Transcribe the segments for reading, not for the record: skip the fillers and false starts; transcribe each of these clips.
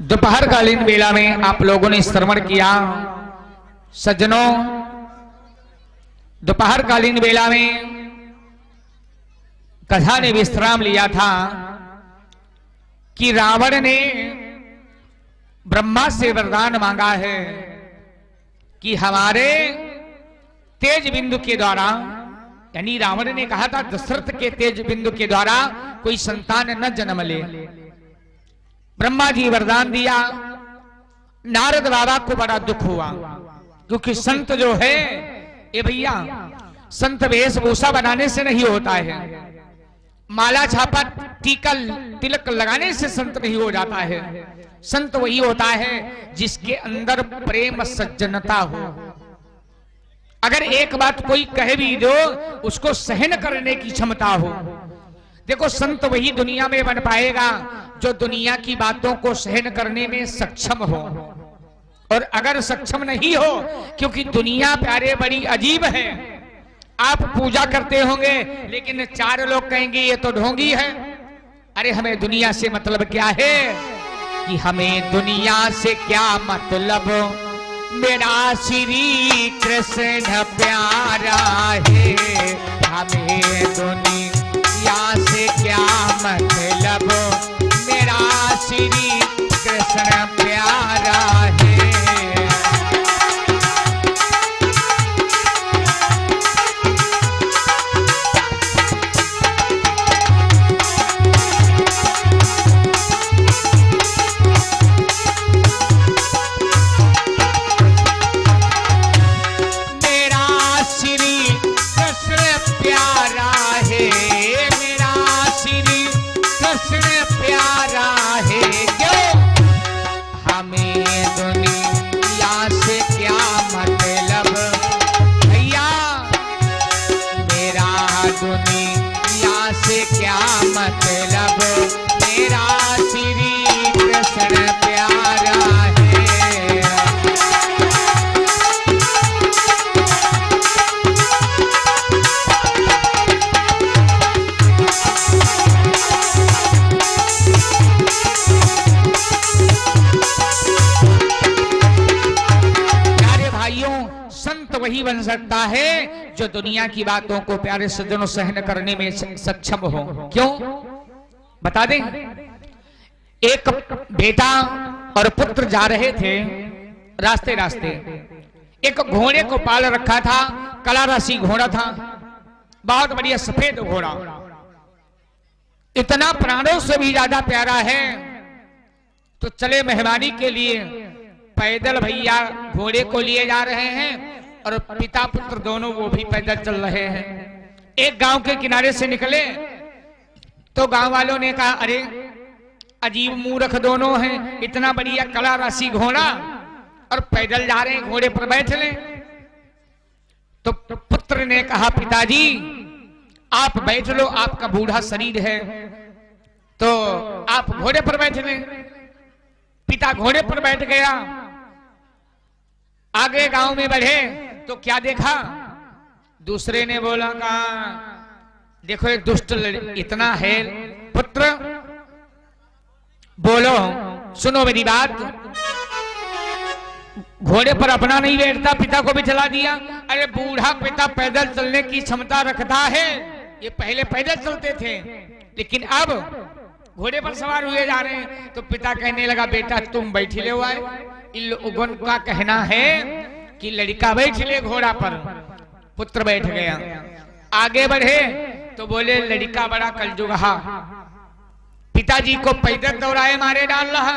दोपहर कालीन बेला में आप लोगों ने श्रवण किया। सज्जनों, दोपहर कालीन बेला में कथा ने विश्राम लिया था कि रावण ने ब्रह्मा से वरदान मांगा है कि हमारे तेज बिंदु के द्वारा, यानी रावण ने कहा था दशरथ के तेज बिंदु के द्वारा कोई संतान न जन्म ले। ब्रह्मा जी वरदान दिया। नारद बाबा को बड़ा दुख हुआ, क्योंकि संत जो है ये भैया संत वेशभूषा बनाने से नहीं होता है, माला छापा टीका तिलक लगाने से संत नहीं हो जाता है। संत वही होता है जिसके अंदर प्रेम सज्जनता हो। अगर एक बात कोई कहे भी दो, उसको सहन करने की क्षमता हो। देखो, संत वही दुनिया में बन पाएगा जो दुनिया की बातों को सहन करने में सक्षम हो। और अगर सक्षम नहीं हो, क्योंकि दुनिया प्यारे बड़ी अजीब है। आप पूजा करते होंगे लेकिन चार लोग कहेंगे ये तो ढोंगी है। अरे हमें दुनिया से मतलब क्या है? कि हमें दुनिया से क्या मतलब, मेरा श्री कृष्ण प्यारा है। हमें दुनिया से क्या मतलब, मेरा श्री कृष्ण प्यारा है। वही बन सकता है जो दुनिया की बातों को प्यारे सज्जनों सहन करने में सक्षम हो। क्यों बता दें? एक बेटा और पुत्र जा रहे थे, रास्ते रास्ते एक घोड़े को पाल रखा था। काला राशि घोड़ा था, बहुत बढ़िया सफेद घोड़ा, इतना प्राणों से भी ज्यादा प्यारा है। तो चले मेहमानी के लिए पैदल भैया घोड़े को लिए जा रहे हैं और पिता पुत्र दोनों वो भी पैदल चल रहे हैं। एक गांव के किनारे से निकले तो गांव वालों ने कहा, अरे अजीब मूर्ख दोनों हैं, इतना बढ़िया काला राशि घोड़ा और पैदल जा रहे हैं, घोड़े पर बैठ ले। तो पुत्र ने कहा, पिताजी आप बैठ लो, आपका बूढ़ा शरीर है तो आप घोड़े पर बैठ ले। पिता घोड़े पर बैठ गया। आगे गांव में बढ़े तो क्या देखा? दूसरे ने बोला, कहा देखो एक दुष्ट इतना है। पुत्र बोलो, सुनो मेरी बात। घोड़े पर अपना नहीं बैठता, पिता को भी चला दिया। अरे बूढ़ा पिता पैदल चलने की क्षमता रखता है। ये पहले पैदल चलते थे लेकिन अब घोड़े पर सवार हुए जा रहे हैं। तो पिता कहने लगा, बेटा तुम बैठ ले हुआ है। इन लोगों का कहना है कि लड़का बैठ ले घोड़ा पर। पुत्र बैठ गया। आगे बढ़े तो बोले लड़का बड़ा कलजुगा, पिताजी को पैदल दौड़ाए मारे डाल रहा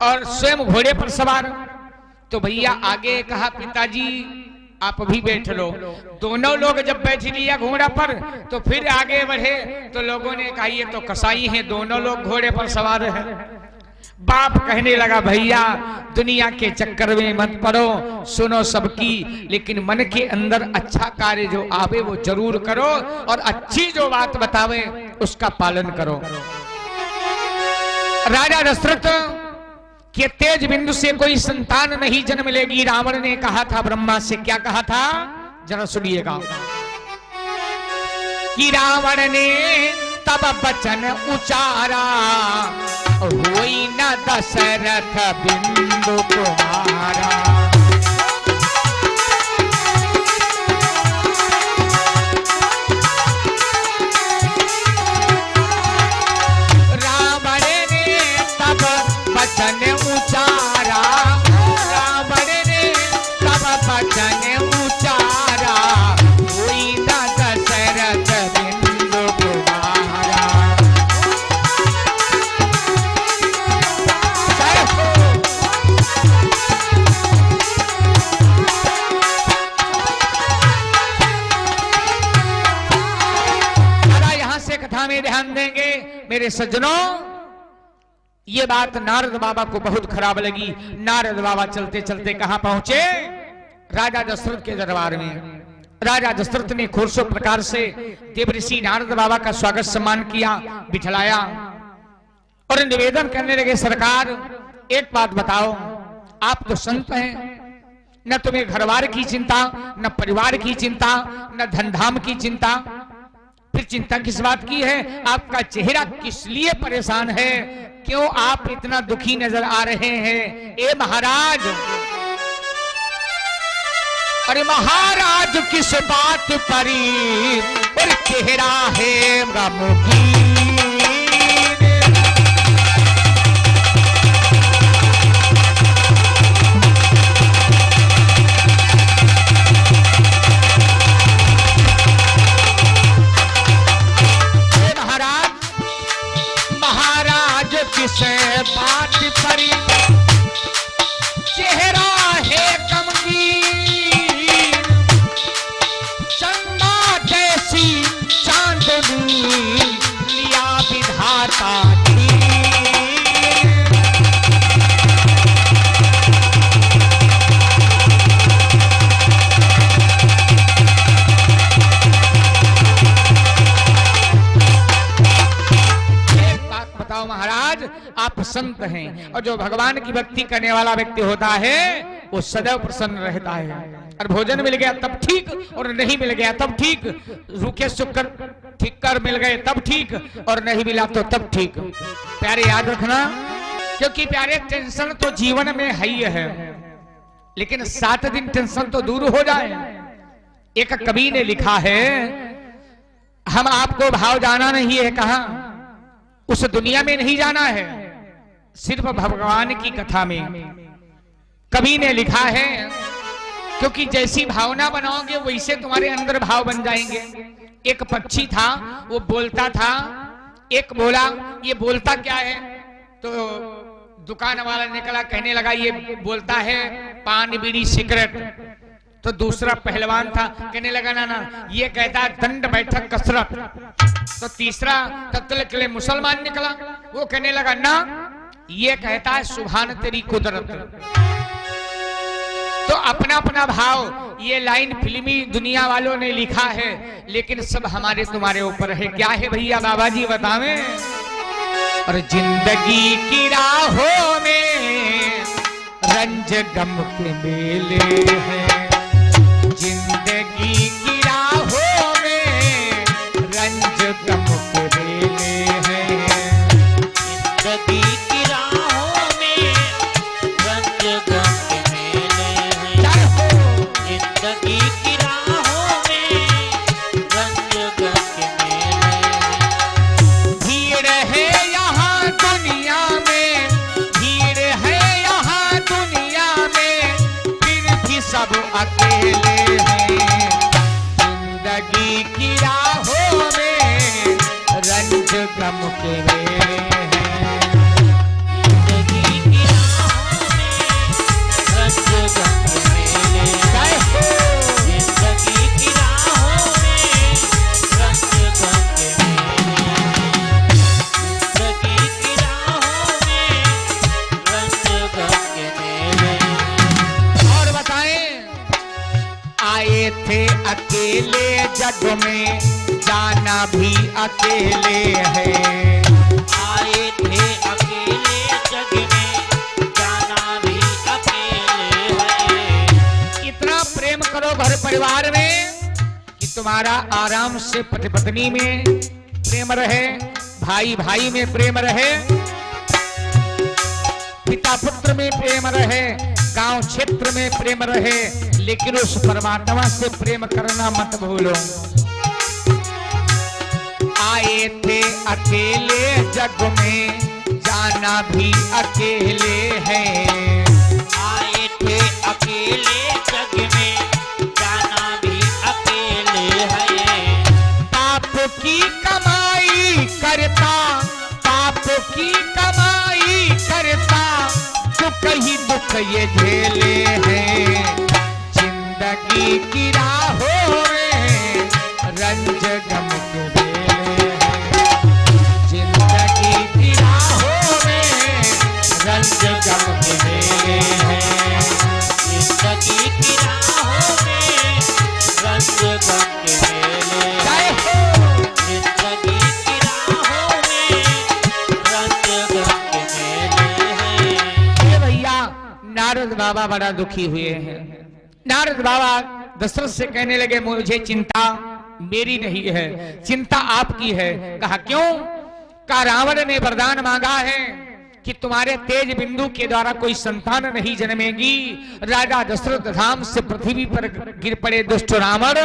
और स्वयं घोड़े पर सवार। तो भैया आगे कहा, पिताजी आप भी बैठ लो। दोनों लोग जब बैठ लिया घोड़ा पर तो फिर आगे बढ़े तो लोगों ने कहा ये तो कसाई हैं, दोनों लोग घोड़े पर सवार हैं। बाप कहने लगा, भैया दुनिया के चक्कर में मत पड़ो, सुनो सबकी, लेकिन मन के अंदर अच्छा कार्य जो आवे वो जरूर करो और अच्छी जो बात बतावे उसका पालन करो। राजा दशरथ के तेज बिंदु से कोई संतान नहीं जन्म लेगी। रावण ने कहा था ब्रह्मा से, क्या कहा था जरा सुनिएगा। कि रावण ने तब वचन उचारा, दशरथ बिंदु कुमारा। रावण ने तब वचन उचारा, रावण ने तब वचन उचारा, हुई न दशरथ बिंदु कुमारा। यहां से कथा में ध्यान देंगे मेरे सज्जनों। ये बात नारद बाबा को बहुत खराब लगी। नारद बाबा चलते चलते कहां पहुंचे? राजा दशरथ के दरबार में। राजा दशरथ ने खुरशो प्रकार से देवऋषि नारद बाबा का स्वागत सम्मान किया, बिठलाया और निवेदन करने लगे, सरकार एक बात बताओ, आप तो संत हैं, न तुम्हें घरवार की चिंता, न परिवार की चिंता, न धनधाम की चिंता, फिर चिंता किस बात की है? आपका चेहरा किस लिए परेशान है? क्यों आप इतना दुखी नजर आ रहे हैं? ए महाराज, अरे महाराज किस बात परी और चेहरा है गमगीन। किस बात परी चेहरा है गमगीन, चंदा जैसी चांदनी लिया विधाता की। बताओ महाराज, आप संत हैं और जो भगवान की भक्ति करने वाला व्यक्ति होता है वो सदैव प्रसन्न रहता है। और भोजन मिल गया तब ठीक, और नहीं मिल गया तब ठीक, रूखे शुक्र ठीक कर मिल गए तब ठीक, और नहीं मिला तो तब ठीक। प्यारे याद रखना, क्योंकि प्यारे टेंशन तो जीवन में है ही है, लेकिन 7 दिन टेंशन तो दूर हो जाए। एक कवि ने लिखा है, हम आपको भाव जाना नहीं है कहां, उस दुनिया में नहीं जाना है, सिर्फ भगवान की कथा में। कवि ने लिखा है, क्योंकि जैसी भावना बनाओगे वैसे तुम्हारे अंदर भाव बन जाएंगे। एक पक्षी था, वो बोलता था, एक बोला ये बोलता क्या है? तो दुकान वाला निकला, कहने लगा ये बोलता है पान बीड़ी सिगरेट। तो दूसरा पहलवान था, कहने लगा ना ना ये कहता है दंड बैठक कसरत। तो तीसरा तत्ल के लिए मुसलमान निकला, वो कहने लगा ना ये कहता है सुभान तेरी कुदरत। तो अपना अपना भाव, ये लाइन फिल्मी दुनिया वालों ने लिखा है, लेकिन सब हमारे तुम्हारे ऊपर है। क्या है भैया बाबा जी बतावे? और जिंदगी की राहों में रंज गम के मेले हैं, जिंदगी की राहों में रंज गम के मेले हैं, जिंदगी की राहों में रंज गम के मेले हैं, जिंदगी की राहों में रंज गम के मेले हैं। भीड़ है यहाँ दुनिया में, भीड़ है यहाँ दुनिया में, फिर भी सब अकेले हैं, जिंदगी की राहों में रंज गम के मेले हैं, जिंदगी की राहों में रंज गम के मेले हैं, जिंदगी की राहों में रंज गम के मेले हैं, जिंदगी की राहों में रंज गम के मेले हैं। और बताएं, आए थे अकेले जग में, जाना भी अकेले है, आए थे अकेले जग में, जाना भी अकेले है। इतना प्रेम करो घर परिवार में कि तुम्हारा आराम से पति पत्नी में प्रेम रहे, भाई भाई में प्रेम रहे। पिता पुत्र में प्रेम रहे, गांव क्षेत्र में प्रेम रहे, लेकिन उस परमात्मा से प्रेम करना मत भूलो। आए थे अकेले जग में, जाना भी अकेले है। आए थे अकेले जग में, जाना भी अकेले है। पाप की कमाई करता, पाप की कमाई करता, दुख ही दुख ये झेले हैं। जिंदगी की राहों में रंज गम के बेले हैं। जिंदगी की राहों में रंज गम के बेले हैं। जिंदगी की राहों में रंग गम के मेले जय हैं। हो। जिंदगी की राहों में रंग गम के मेले हैं। ये भैया नारद बाबा बड़ा दुखी हुए हैं। नारद बाबा दशरथ से कहने लगे, मुझे चिंता मेरी नहीं है, चिंता आपकी है। कहा क्यों? कहा रावण ने वरदान मांगा है कि तुम्हारे तेज बिंदु के द्वारा कोई संतान नहीं जन्मेगी। राजा दशरथ धाम से पृथ्वी पर गिर पड़े दुष्ट रावण।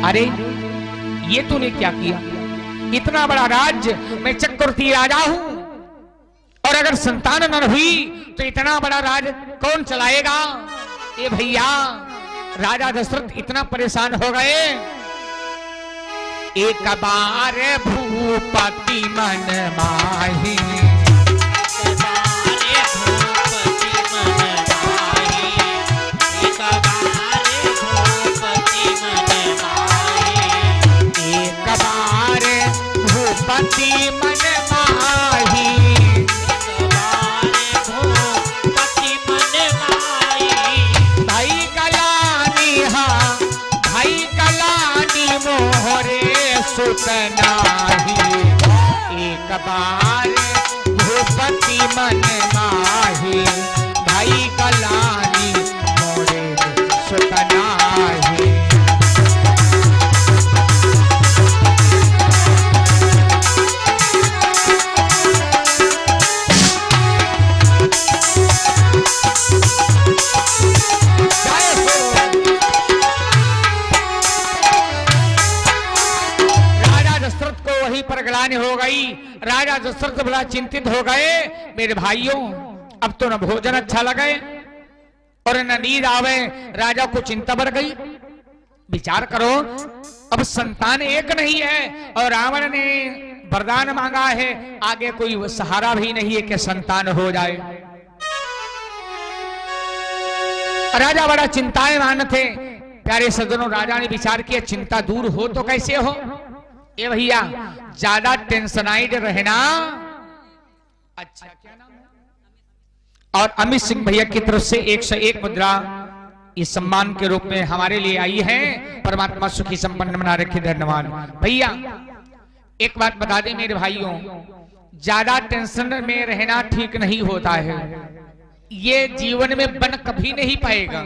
अरे ये तूने क्या किया? इतना बड़ा राज्य, मैं चक्रवर्ती राजा हूं, और अगर संतान न हुई तो इतना बड़ा राज कौन चलाएगा? ये भैया राजा दशरथ इतना परेशान हो गए। एक बार भूपति मन माही, बारे भूपति मन माही। एक बारे भूपति मन माही। एक बार भूपति मन माही। भूपति मन माही। भाई कलानी, हाँ भाई कलानी मोहरे सुतनाही। एक बार भूपति मन माही, भाई कलानी मोरे सुतनाही। जय हो। राजा दशरथ को वहीं पर ग्लानि हो गई। राजा दशरथ बड़ा चिंतित हो गए, मेरे भाइयों अब तो न भोजन अच्छा लगे और न नींद आवे। राजा को चिंता बढ़ गई। विचार करो, अब संतान एक नहीं है और रावण ने वरदान मांगा है, आगे कोई सहारा भी नहीं है कि संतान हो जाए। राजा बड़ा चिंताएं थे। प्यारे सज्जनों, राजा ने विचार किया चिंता दूर हो तो कैसे हो? ये भैया ज्यादा टेंशनाइड रहना। अच्छा क्या नाम है? और अमित सिंह भैया की तरफ से 101 मुद्रा इस सम्मान के रूप में हमारे लिए आई है। परमात्मा सुखी संपन्न बना रखे, धन्यवाद भैया। एक बात बता दें मेरे भाइयों, ज्यादा टेंशन में रहना ठीक नहीं होता है। ये जीवन में बन कभी नहीं पाएगा।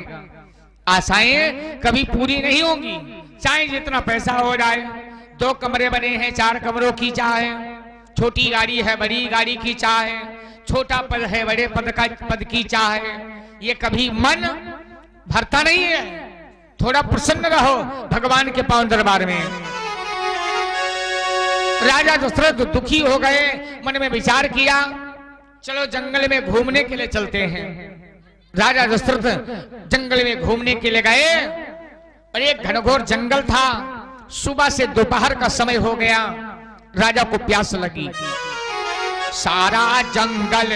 आशाएं कभी पूरी नहीं होंगी, चाहे जितना पैसा हो जाए। 2 कमरे बने हैं, 4 कमरों की चाह है, छोटी गाड़ी है, बड़ी गाड़ी की चाह है, छोटा पद है, बड़े पद की चाह है। ये कभी मन भरता नहीं है। थोड़ा प्रसन्न रहो भगवान के पावन दरबार में। राजा दशरथ दुखी हो गए, मन में विचार किया चलो जंगल में घूमने के लिए चलते हैं। राजा दशरथ जंगल में घूमने के लिए गए और एक घनघोर जंगल था। सुबह से दोपहर का समय हो गया, राजा को प्यास लगी। सारा जंगल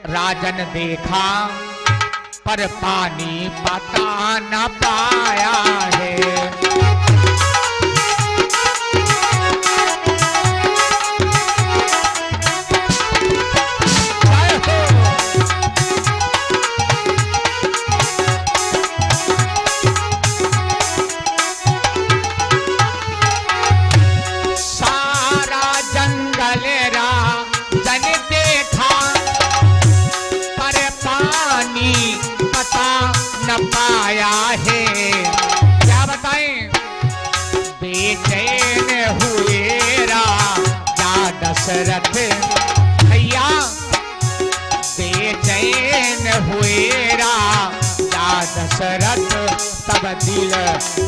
राजन देखा पर पानी पता न पाया है। पाया है, क्या बताएं? बेचैन हुए राजा दशरथ भैया। हुए राजा दशरथ, तब दिल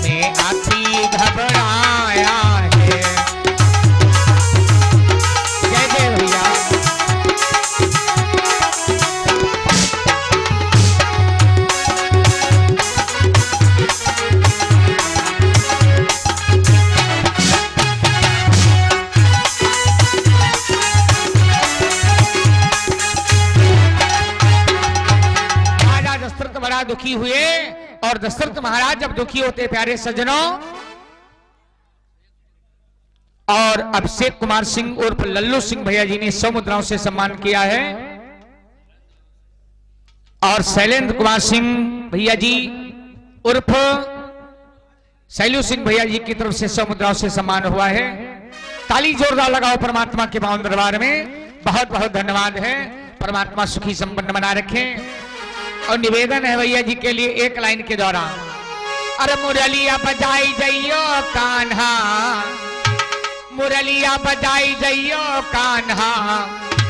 में अति घबराया है। जय जय भैया। बड़ा दुखी हुए, और दशरथ महाराज जब दुखी होते प्यारे सज्जनों, और अभिषेक कुमार सिंह उर्फ लल्लू सिंह भैया जी ने 100 मुद्राओं से सम्मान किया है, और शैलेंद्र कुमार सिंह भैया जी उर्फ शैलू सिंह भैया जी की तरफ से 100 मुद्राओं से सम्मान हुआ है। ताली जोरदार लगाओ परमात्मा के पावन दरबार में। बहुत बहुत धन्यवाद है। परमात्मा सुखी संपन्न बना रखें। और निवेदन है भैया जी के लिए एक लाइन के दौरान, अरे मुरलिया बजाई जइयो कान्हा, मुरलिया बजाई जइयो कान्हा,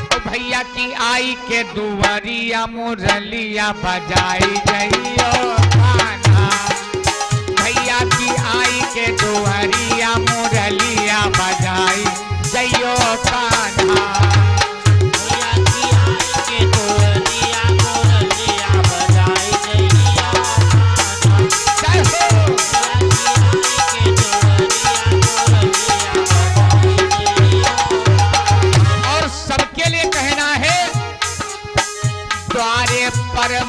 ओ भैया की आई के दुआरिया मुरलिया बजाई जइयो कान्हा, भैया की आई के दुआरिया मुरलिया बजाई जइयो कान्हा।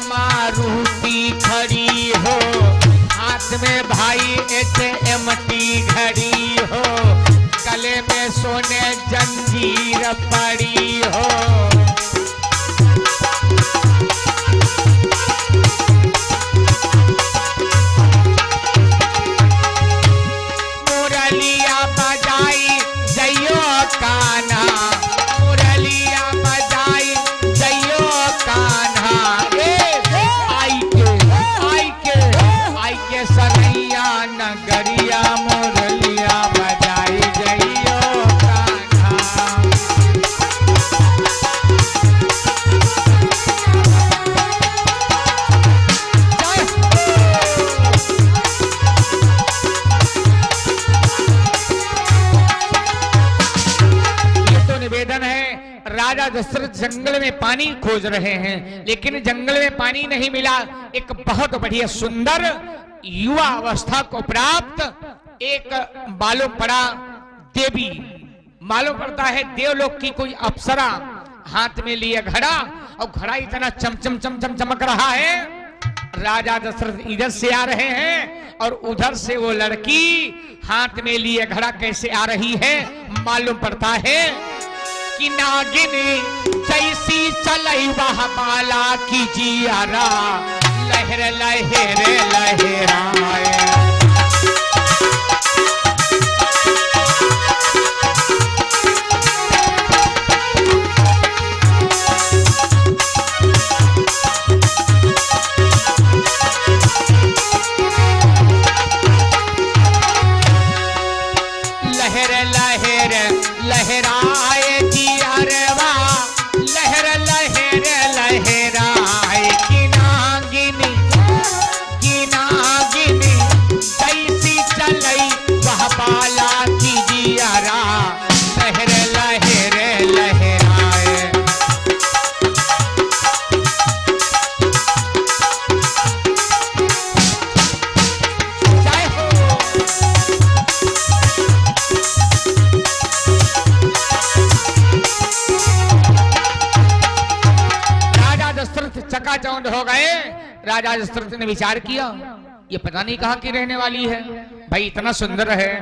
मारुति खड़ी हो, हाथ में भाई एटीएमटी घड़ी हो, गले में सोने जंजीर पड़ी हो, मुरलिया बजाई जइयो कान्हा, मुरलिया बजाई जइयो कान्हा, सरैया नगरिया मुरलिया बजाई जइयो कान्हा। ये तो निवेदन है। राजा दशरथ जंगल में पानी खोज रहे हैं, लेकिन जंगल में पानी नहीं मिला। एक बहुत बढ़िया सुंदर युवा अवस्था को प्राप्त एक मालूम पड़ा देवी, मालूम पड़ता है देवलोक की कोई अप्सरा, हाथ में लिए घड़ा, और घड़ा इतना चमचम चमचम चमक रहा है। राजा दशरथ इधर से आ रहे हैं और उधर से वो लड़की हाथ में लिए घड़ा कैसे आ रही है, मालूम पड़ता है कि नागिनी जैसी चलई वह माला की जियारा, लहर लहर लहराए, लहर लहर लहराए जियरवा, लहर लहर लहराए, कि नागिनी जैसी चलई वह बाला की जियरा, लहर लहर लहराए। जय हो। राजा दशरथ चकाचौंध हो गए। राजा दशरथ ने विचार किया, ये पता नहीं कहाँ की रहने वाली है, भाई इतना सुंदर है,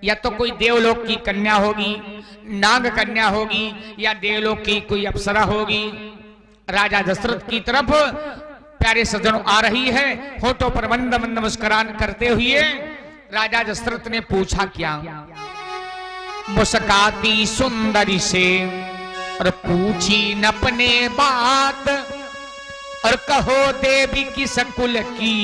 या तो कोई देवलोक की कन्या होगी, नाग कन्या होगी, या देवलोक की कोई अप्सरा होगी। राजा दशरथ की तरफ प्यारे सज्जनों आ रही है, होठों पर मंद मंद मुस्कुरान करते हुए राजा दशरथ ने पूछा क्या, मुस्काती सुंदरी से और पूछी न अपने बात, और कहो देवी किस कुल की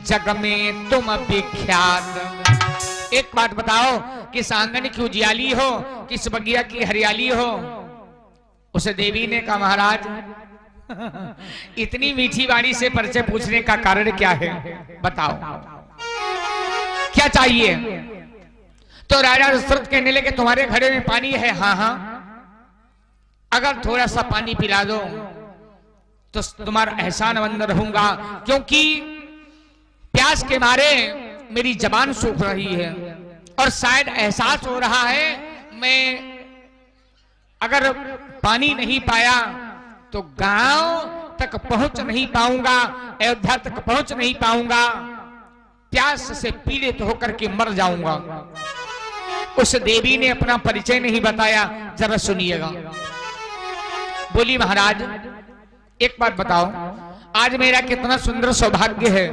जग में तुम विख्यात। एक बात बताओ, किस आंगन की उजियाली हो, किस बगिया की हरियाली हो। उस देवी ने कहा, महाराज इतनी मीठी वाणी से परिचय पूछने का कारण क्या है, बताओ क्या चाहिए? तो राजा दशरथ कहने लगे तुम्हारे घड़े में पानी है? हाँ हाँ, अगर थोड़ा सा पानी पिला दो तो तुम्हारा एहसानमंद रहूंगा, क्योंकि प्यास के मारे मेरी जबान सूख रही है और शायद एहसास हो रहा है मैं अगर पानी नहीं पाया तो गांव तक पहुंच नहीं पाऊंगा, अयोध्या तक पहुंच नहीं पाऊंगा, प्यास से पीड़ित होकर के मर जाऊंगा। उस देवी ने अपना परिचय नहीं बताया, जरा सुनिएगा। बोली महाराज एक बात बताओ, आज मेरा कितना सुंदर सौभाग्य है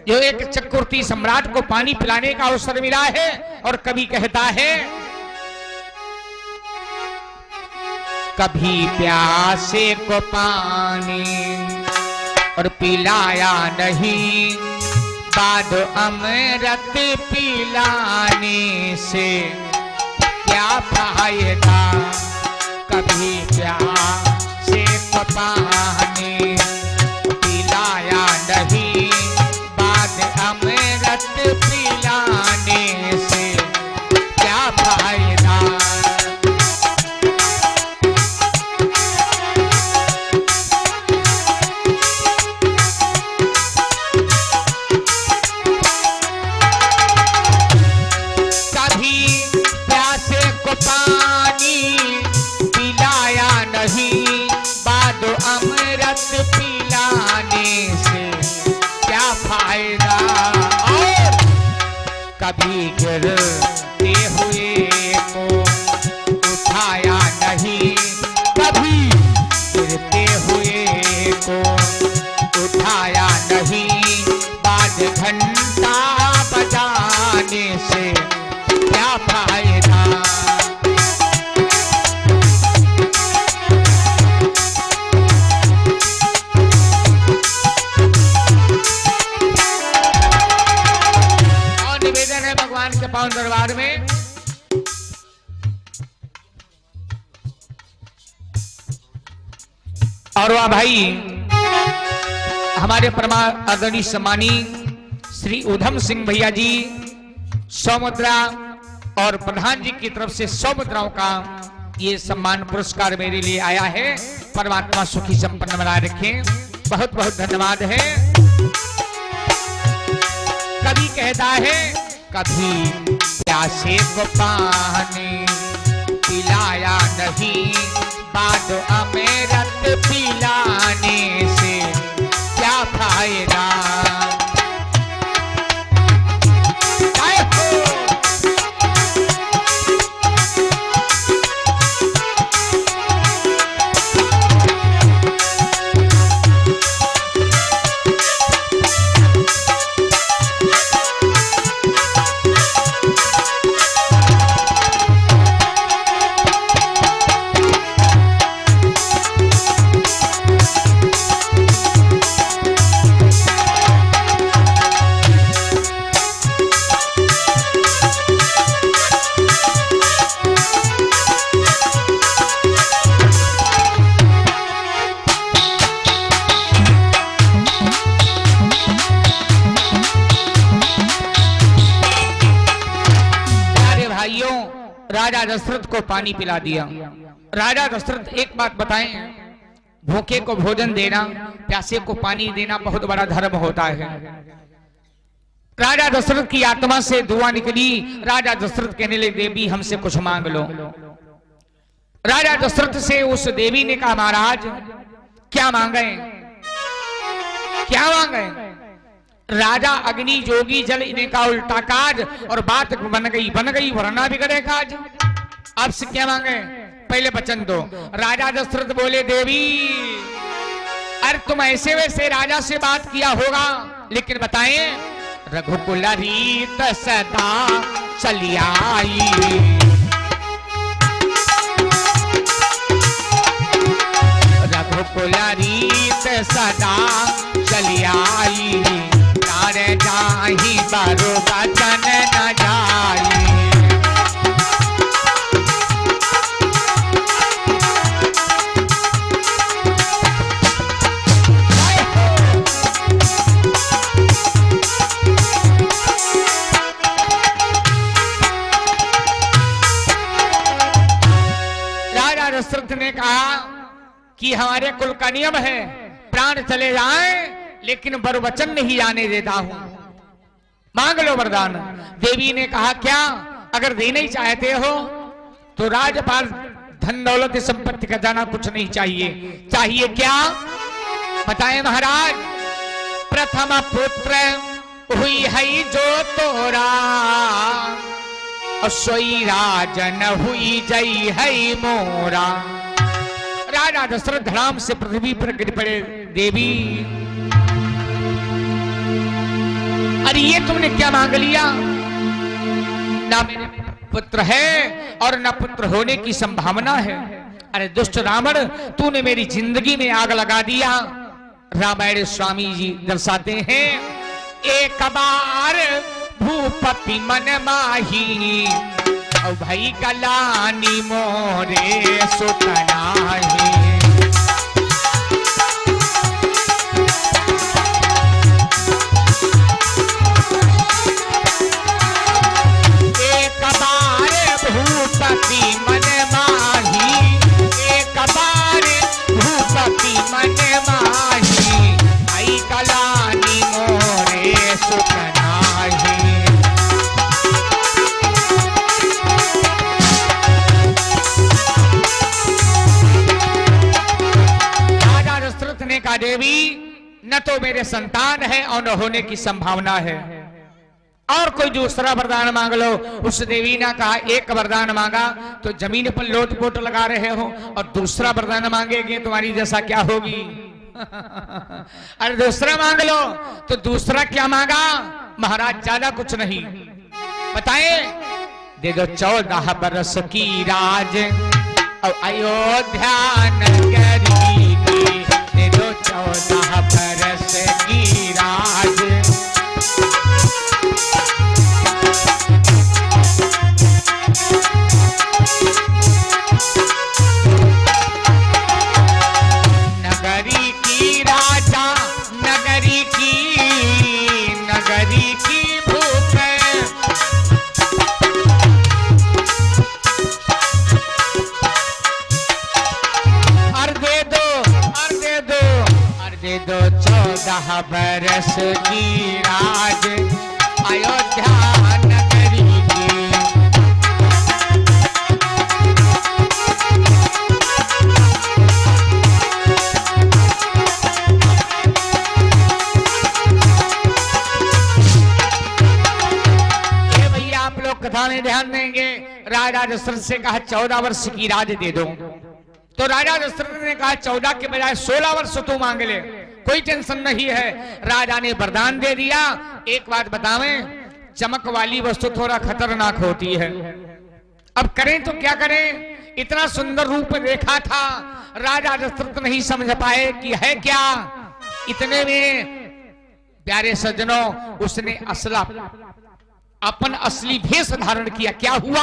जो एक चक्रवर्ती सम्राट को पानी पिलाने का अवसर मिला है। और कभी कहता है कभी प्यासे को पानी और पिलाया नहीं, बाद अमृत पिलाने से क्या फायदा। कभी प्यासे को पानी पिलाया नहीं, बाद अमृत पिलाने से क्या फायदा। कभी गिरते हुए को उठाया नहीं, कभी गिरते हुए को उठाया नहीं, बाद घंटा बजाने से क्या फायदा। भगवान के पावन दरबार में और वह भाई हमारे परमा आदरणीय सम्मानी श्री उधम सिंह भैया जी 100 मुद्रा और प्रधान जी की तरफ से 100 मुद्राओं का ये सम्मान पुरस्कार मेरे लिए आया है। परमात्मा सुखी संपन्न बनाए रखें, बहुत बहुत धन्यवाद है। कभी कहता है कभी प्यासे को पानी पिलाया नहीं, बाद अमृत पिलाने से क्या फायदा। राजा दशरथ को पानी पिला दिया। राजा दशरथ एक बात बताएं, भूखे को भोजन देना, प्यासे को पानी देना बहुत बड़ा धर्म होता है। राजा दशरथ की आत्मा से दुआ निकली। राजा दशरथ कहने लगे देवी हमसे कुछ मांग लो। राजा दशरथ से उस देवी ने कहा महाराज क्या मांगे, क्या मांगे। राजा अग्नि जोगी जल इन्हें का उल्टा काज, और बात बन गई वरना बिगड़े काज। आपसे क्या मांगे, पहले वचन दो। राजा दशरथ बोले देवी अरे तुम ऐसे वैसे राजा से बात किया होगा, लेकिन बताएं रघुकुल रीत सदा चली आई, रघुकुल रीत सदा चली आई, जाही बारो बचन न जाई। दशरथ ने कहा कि हमारे कुल का नियम है, प्राण चले जाए लेकिन वर वचन नहीं आने देता हूं, मांग लो वरदान। देवी ने कहा क्या, अगर देना ही चाहते हो तो राजपाल धन दौलत संपत्ति का जाना कुछ नहीं चाहिए, चाहिए क्या बताएं महाराज। प्रथम पुत्र हुई है जो तोरा, और सोई राजन हुई जई है मोरा। राजा दशरथ धड़ाम से पृथ्वी पर गिर पड़े। देवी अरे ये तुमने क्या मांग लिया, ना मेरे पुत्र है और न पुत्र होने की संभावना है। अरे दुष्ट रावण, तूने मेरी जिंदगी में आग लगा दिया। रामायण स्वामी जी दर्शाते हैं, एक बार भूपति मन माही, और भाई गलानी मोरे सुतनाही। भूपति मन माही, एक बार भूपति मन माही, आई कलानी मोरे सुतनाही। राजा दशरथ ने कहा, देवी न तो मेरे संतान है और न होने की संभावना है, और कोई दूसरा वरदान मांग लो। उस देवी ने कहा, एक वरदान मांगा तो जमीन पर लोट-पोट लगा रहे हो, और दूसरा वरदान मांगेगे तुम्हारी दशा क्या होगी। अरे दूसरा मांग लो। तो दूसरा क्या मांगा महाराज, ज्यादा कुछ नहीं, बताए दे दो 14 बरस की राज और अयोध्या नगरी की, दे दो 14 बरस की राज। नगरी की राजा, नगरी की भूख, और दे दो 14 बरस की राज अयोध्या नगरी की। कथा में ध्यान देंगे, राजा दशरथ से कहा 14 वर्ष की राज दे दो, तो राजा दशरथ ने कहा 14 के बजाय 16 वर्ष तू मांग ले, कोई टेंशन नहीं है। राजा ने वरदान दे दिया। एक बात बतावें, चमक वाली वस्तु थोड़ा खतरनाक होती है, अब करें तो क्या करें। इतना सुंदर रूप देखा था, राजा दशरथ नहीं समझ पाए कि है क्या। इतने में प्यारे सज्जनों, उसने असला अपन असली भेष धारण किया। क्या हुआ,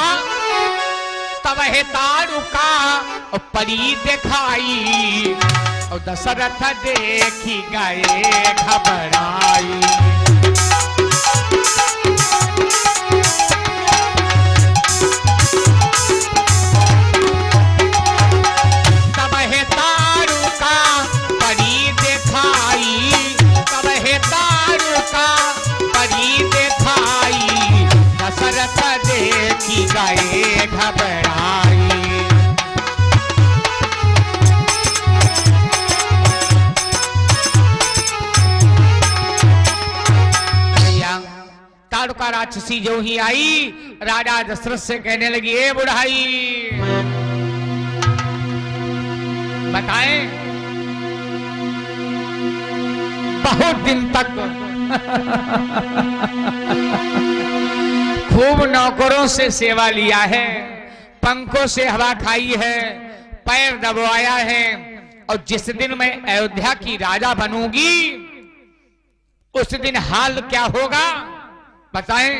तब है तारुका और परी दिखाई, और दशरथ देखी गए घबराई। तब है तारुका परी दिखाई, तब है तारुका परी दिखाई, दशरथ देखी गए घबराई। तारुका राक्षसी जो ही आई, राजा दशरथ से कहने लगी, ए बुढ़ाई बताएं, बहुत दिन तक खूब नौकरों से सेवा लिया है, पंखों से हवा खाई है, पैर दबवाया है, और जिस दिन मैं अयोध्या की राजा बनूंगी उस दिन हाल क्या होगा बताएं।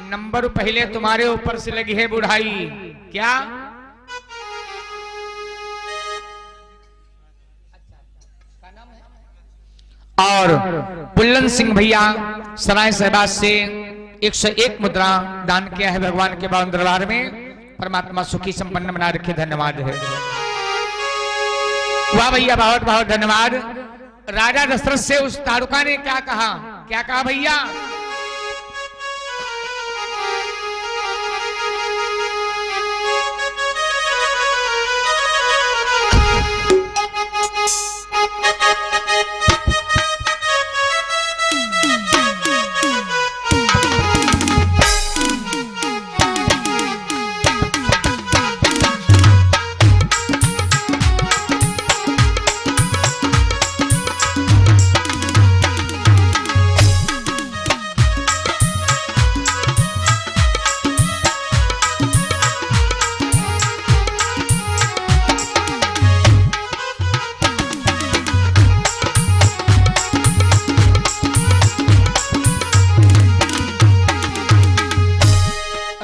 नंबर पहले तुम्हारे ऊपर से लगी है बुढ़ाई। क्या और बुल्लन सिंह भैया सराय सहबाज से 101 मुद्रा दान किया है भगवान के बावन दरबार में। परमात्मा सुखी संपन्न बना रखे। धन्यवाद है। वाह भैया, बहुत बहुत धन्यवाद। राजा दशरथ से उस तारुका ने क्या कहा? क्या कहा भैया?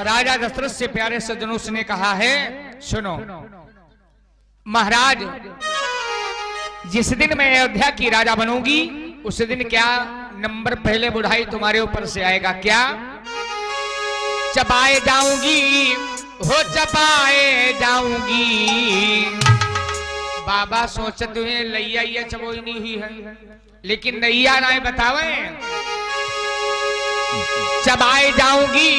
राजा दशरथ से प्यारे सज्जनों ने कहा है, सुनो महाराज, जिस दिन मैं अयोध्या की राजा बनूंगी उस दिन क्या नंबर पहले बुढ़ाई तुम्हारे ऊपर से आएगा। क्या चबाए जाऊंगी, हो चबाए जाऊंगी। बाबा सोचते हुए लैया ये चबोई नहीं ही है, लेकिन नैया ना बतावे। चबाए जाऊंगी,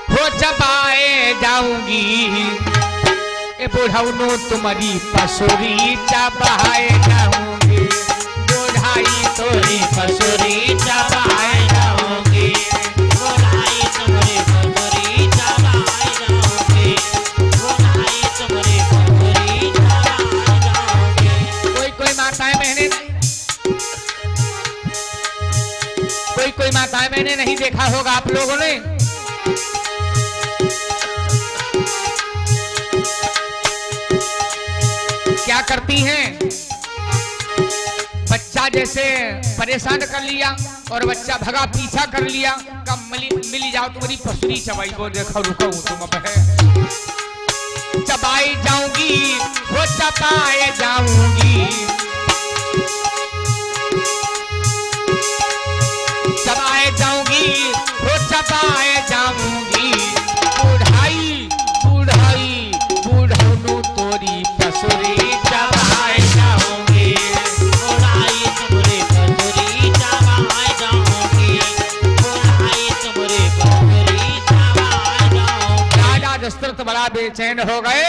हो चबाए जाऊंगी। ए बुढ़ाउनो तुम्हारी पसुरी चबाए जाऊंगी। बुढ़ाई तोरी पसुरी चबाए जाऊंगी। बुढ़ाई तुम्हारी पसुरी चबाए जाऊंगी। बुढ़ाई तुम्हारी पसुरी चबाए जाऊंगी। कोई माताएं बहनें, कोई माताएं बहनें नहीं देखा होगा आप लोगों ने। क्या करती हैं? बच्चा जैसे परेशान कर लिया और बच्चा भगा पीछा कर लिया, कब मिली जाओ तुम्हारी पसुरी चबाई। वो देखो रुको तुम अब है। चबाई जाऊंगी, वो चबाए जाऊंगी। चबाए जाऊंगी, वो चबाए जाऊंगी। बुढ़ाई बुढ़ाई बुढ़ाउनु तोरी पसुरी चबाए जाऊंगी। बुढ़ाई तुम्हारी पसुरी चबाए जाऊंगी। बुढ़ाई तुम्हारी पसुरी चबाए जाऊंगी। राजा दशरथ बड़ा बेचैन हो गए।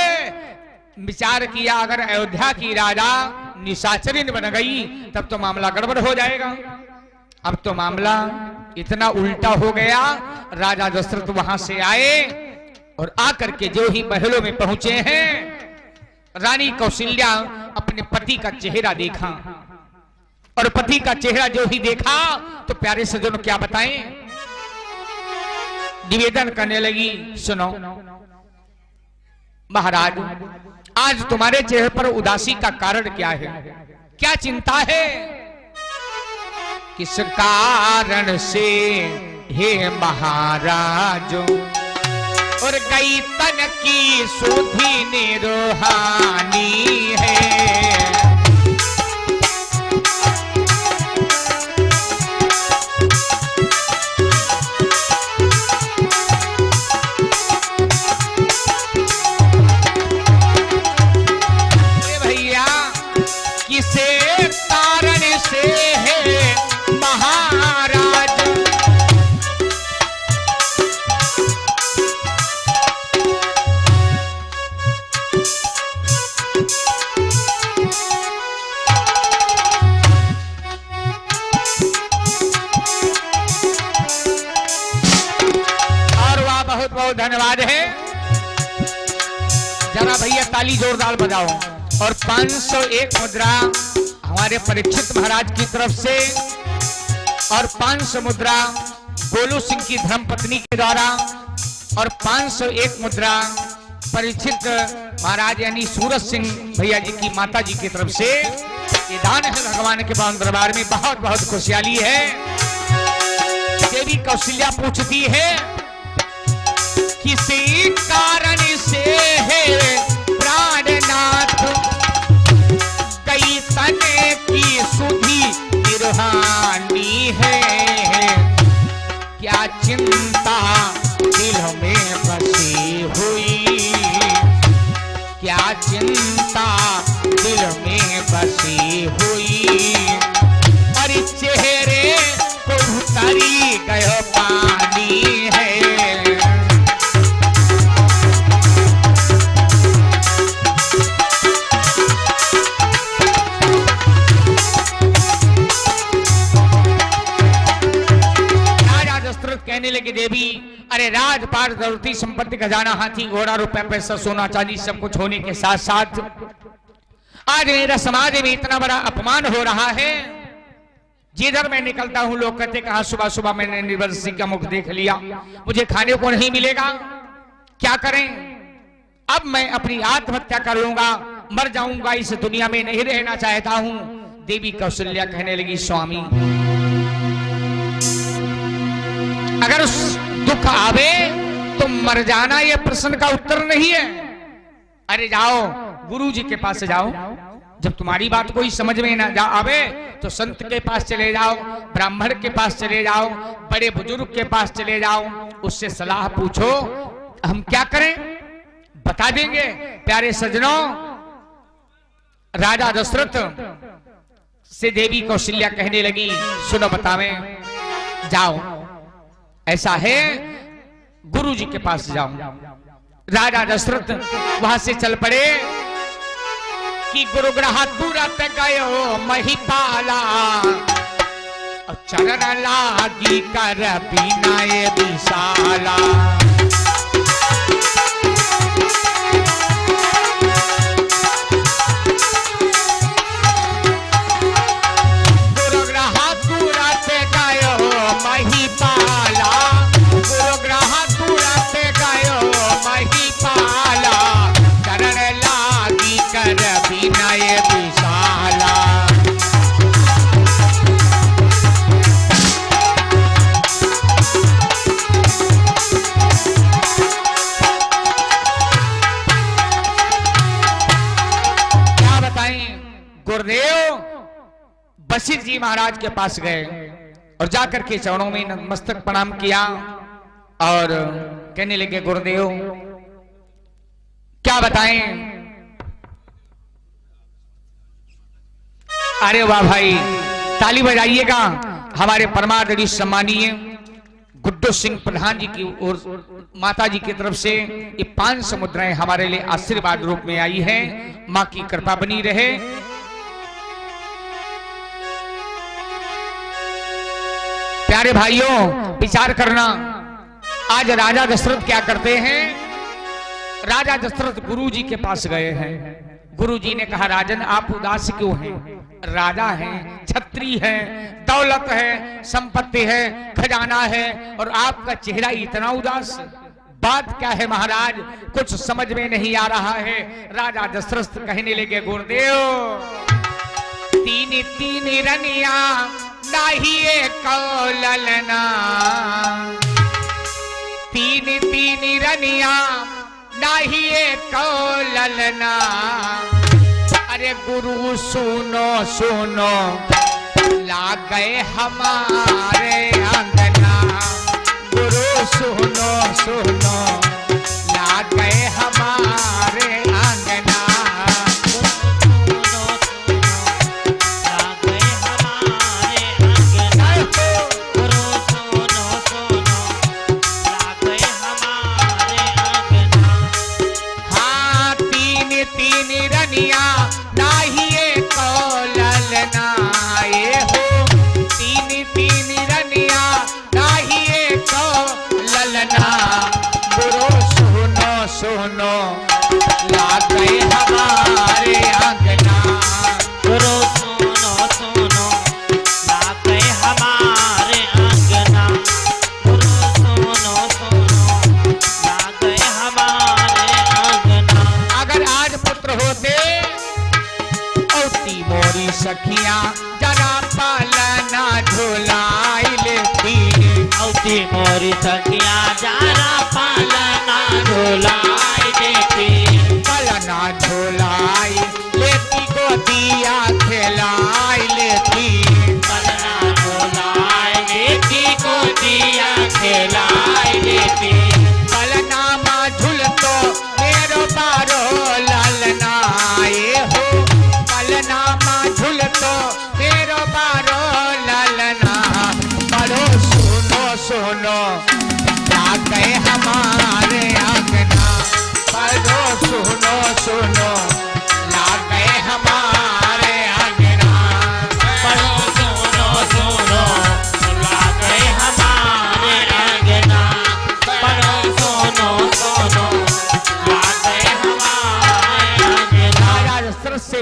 विचार किया अगर अयोध्या की राजा निशाचरिन बन गई तब तो मामला गड़बड़ हो जाएगा। अब तो मामला इतना उल्टा हो गया। राजा दशरथ वहां से आए और आकर के जो ही महलों में पहुंचे हैं, रानी कौशल्या अपने पति का चेहरा देखा और पति का चेहरा जो ही देखा तो प्यारे सज्जनों क्या बताएं, निवेदन करने लगी, सुनो महाराज, आज तुम्हारे चेहरे पर उदासी का कारण क्या है? क्या चिंता है? किस कारण से हे महाराज और गई तन की सुधी निरोहानी है। भैया किसे कारण से है महाराज और वाह बहुत बहुत धन्यवाद है। जरा भैया ताली जोरदार बजाओ। और 501 मुद्रा हमारे परीक्षित महाराज की तरफ से और 500 मुद्रा गोलू सिंह की धर्मपत्नी के द्वारा और 501 मुद्रा परीक्षित महाराज यानी सूरज सिंह भैया जी की माता जी की तरफ से ये दान है भगवान के पावन दरबार में। बहुत बहुत खुशहाली है। देवी कौशल्या पूछती है किसी कारण से है प्राणनाथ कई तने की सुधी निर्हानी है। क्या चिंता दिल हुई, क्या चिंता दिल में बसी हुई, और चेहरे को उतरी गयो पानी है। कहने लगे देवी, अरे राजपाट दौलती संपत्ति खजाना हाथी घोड़ा रुपए पैसा सोना चांदी सब कुछ होने के साथ साथ आज मेरा समाज में इतना बड़ा अपमान हो रहा है। जिधर मैं निकलता हूं लोग कहते कहा सुबह सुबह मैंने निर्बल सिंह का मुख देख लिया, मुझे खाने को नहीं मिलेगा, क्या करें? अब मैं अपनी आत्महत्या कर लूंगा, मर जाऊंगा, इस दुनिया में नहीं रहना चाहता हूं। देवी कौशल्या कहने लगी, स्वामी अगर उस दुख आवे तो मर जाना यह प्रश्न का उत्तर नहीं है। अरे जाओ गुरु जी के पास जाओ, जब तुम्हारी बात कोई समझ में ना आवे तो संत के पास चले जाओ, ब्राह्मण के पास चले जाओ, बड़े बुजुर्ग के पास चले जाओ, उससे सलाह पूछो, हम क्या करें बता देंगे। प्यारे सज्जनों, राजा दशरथ से देवी कौशल्या कहने लगी, सुनो बतावे, जाओ ऐसा है गुरु जी के पास जाओ। राजा दशरथ वहां से चल पड़े कि गुरुग्रह तुरंत गयो महिपाला, और चरण लागी कर बिनाए विशाला। गुरुग्रह तुरंत गयो महिपाला, गुरुग्रह तुरंत गयो महिपाला, चरण लागी कर विनय विशाला। क्या बताएं, गुरुदेव वशिष्ठ जी महाराज के पास गए और जाकर के चरणों में नतमस्तक प्रणाम किया और कहने लगे, गुरुदेव क्या बताएं? अरे वाह भाई, ताली बजाइएगा हमारे परमादरणीय सम्मानीय गुड्डू सिंह प्रधान जी की और माता जी की तरफ से ये 500 मुद्राएं हमारे लिए आशीर्वाद रूप में आई है। मां की कृपा बनी रहे। प्यारे भाइयों, विचार करना, आज राजा दशरथ क्या करते हैं? राजा दशरथ गुरु जी के पास गए हैं। गुरु जी ने कहा, राजन आप उदास क्यों हैं? राजा हैं, छत्री हैं, दौलत है, संपत्ति है, खजाना है, और आपका चेहरा इतना उदास, बात क्या है महाराज? कुछ समझ में नहीं आ रहा है। राजा दशरथ कहने लगे, गुरुदेव तीन तीन रनिया नाहिए कौललना, तीन तीन रनिया नाहिए कौललना। अरे गुरु सुनो सुनो लाग गए हमारे अंगना, गुरु सुनो सुनो लाग गए हमारे अंगना। सुनो लाग गए हमारे अंगना, गुरु सुनो सुनो लाग गए हमारे अंगना, गुरु सुनो सुनो लाग गए हमारे अंगना। अगर आज पुत्र होते औती मोरी सखियां जरा पालना झुलाई लेती, औती मोरी सखियां जरा पालना झुलाई देती, पालना झुलाई लेती, गोदिया खिलाई लेती, पालना झुलाई देती, गोदिया खिलाई देती, पालना माँ झुलत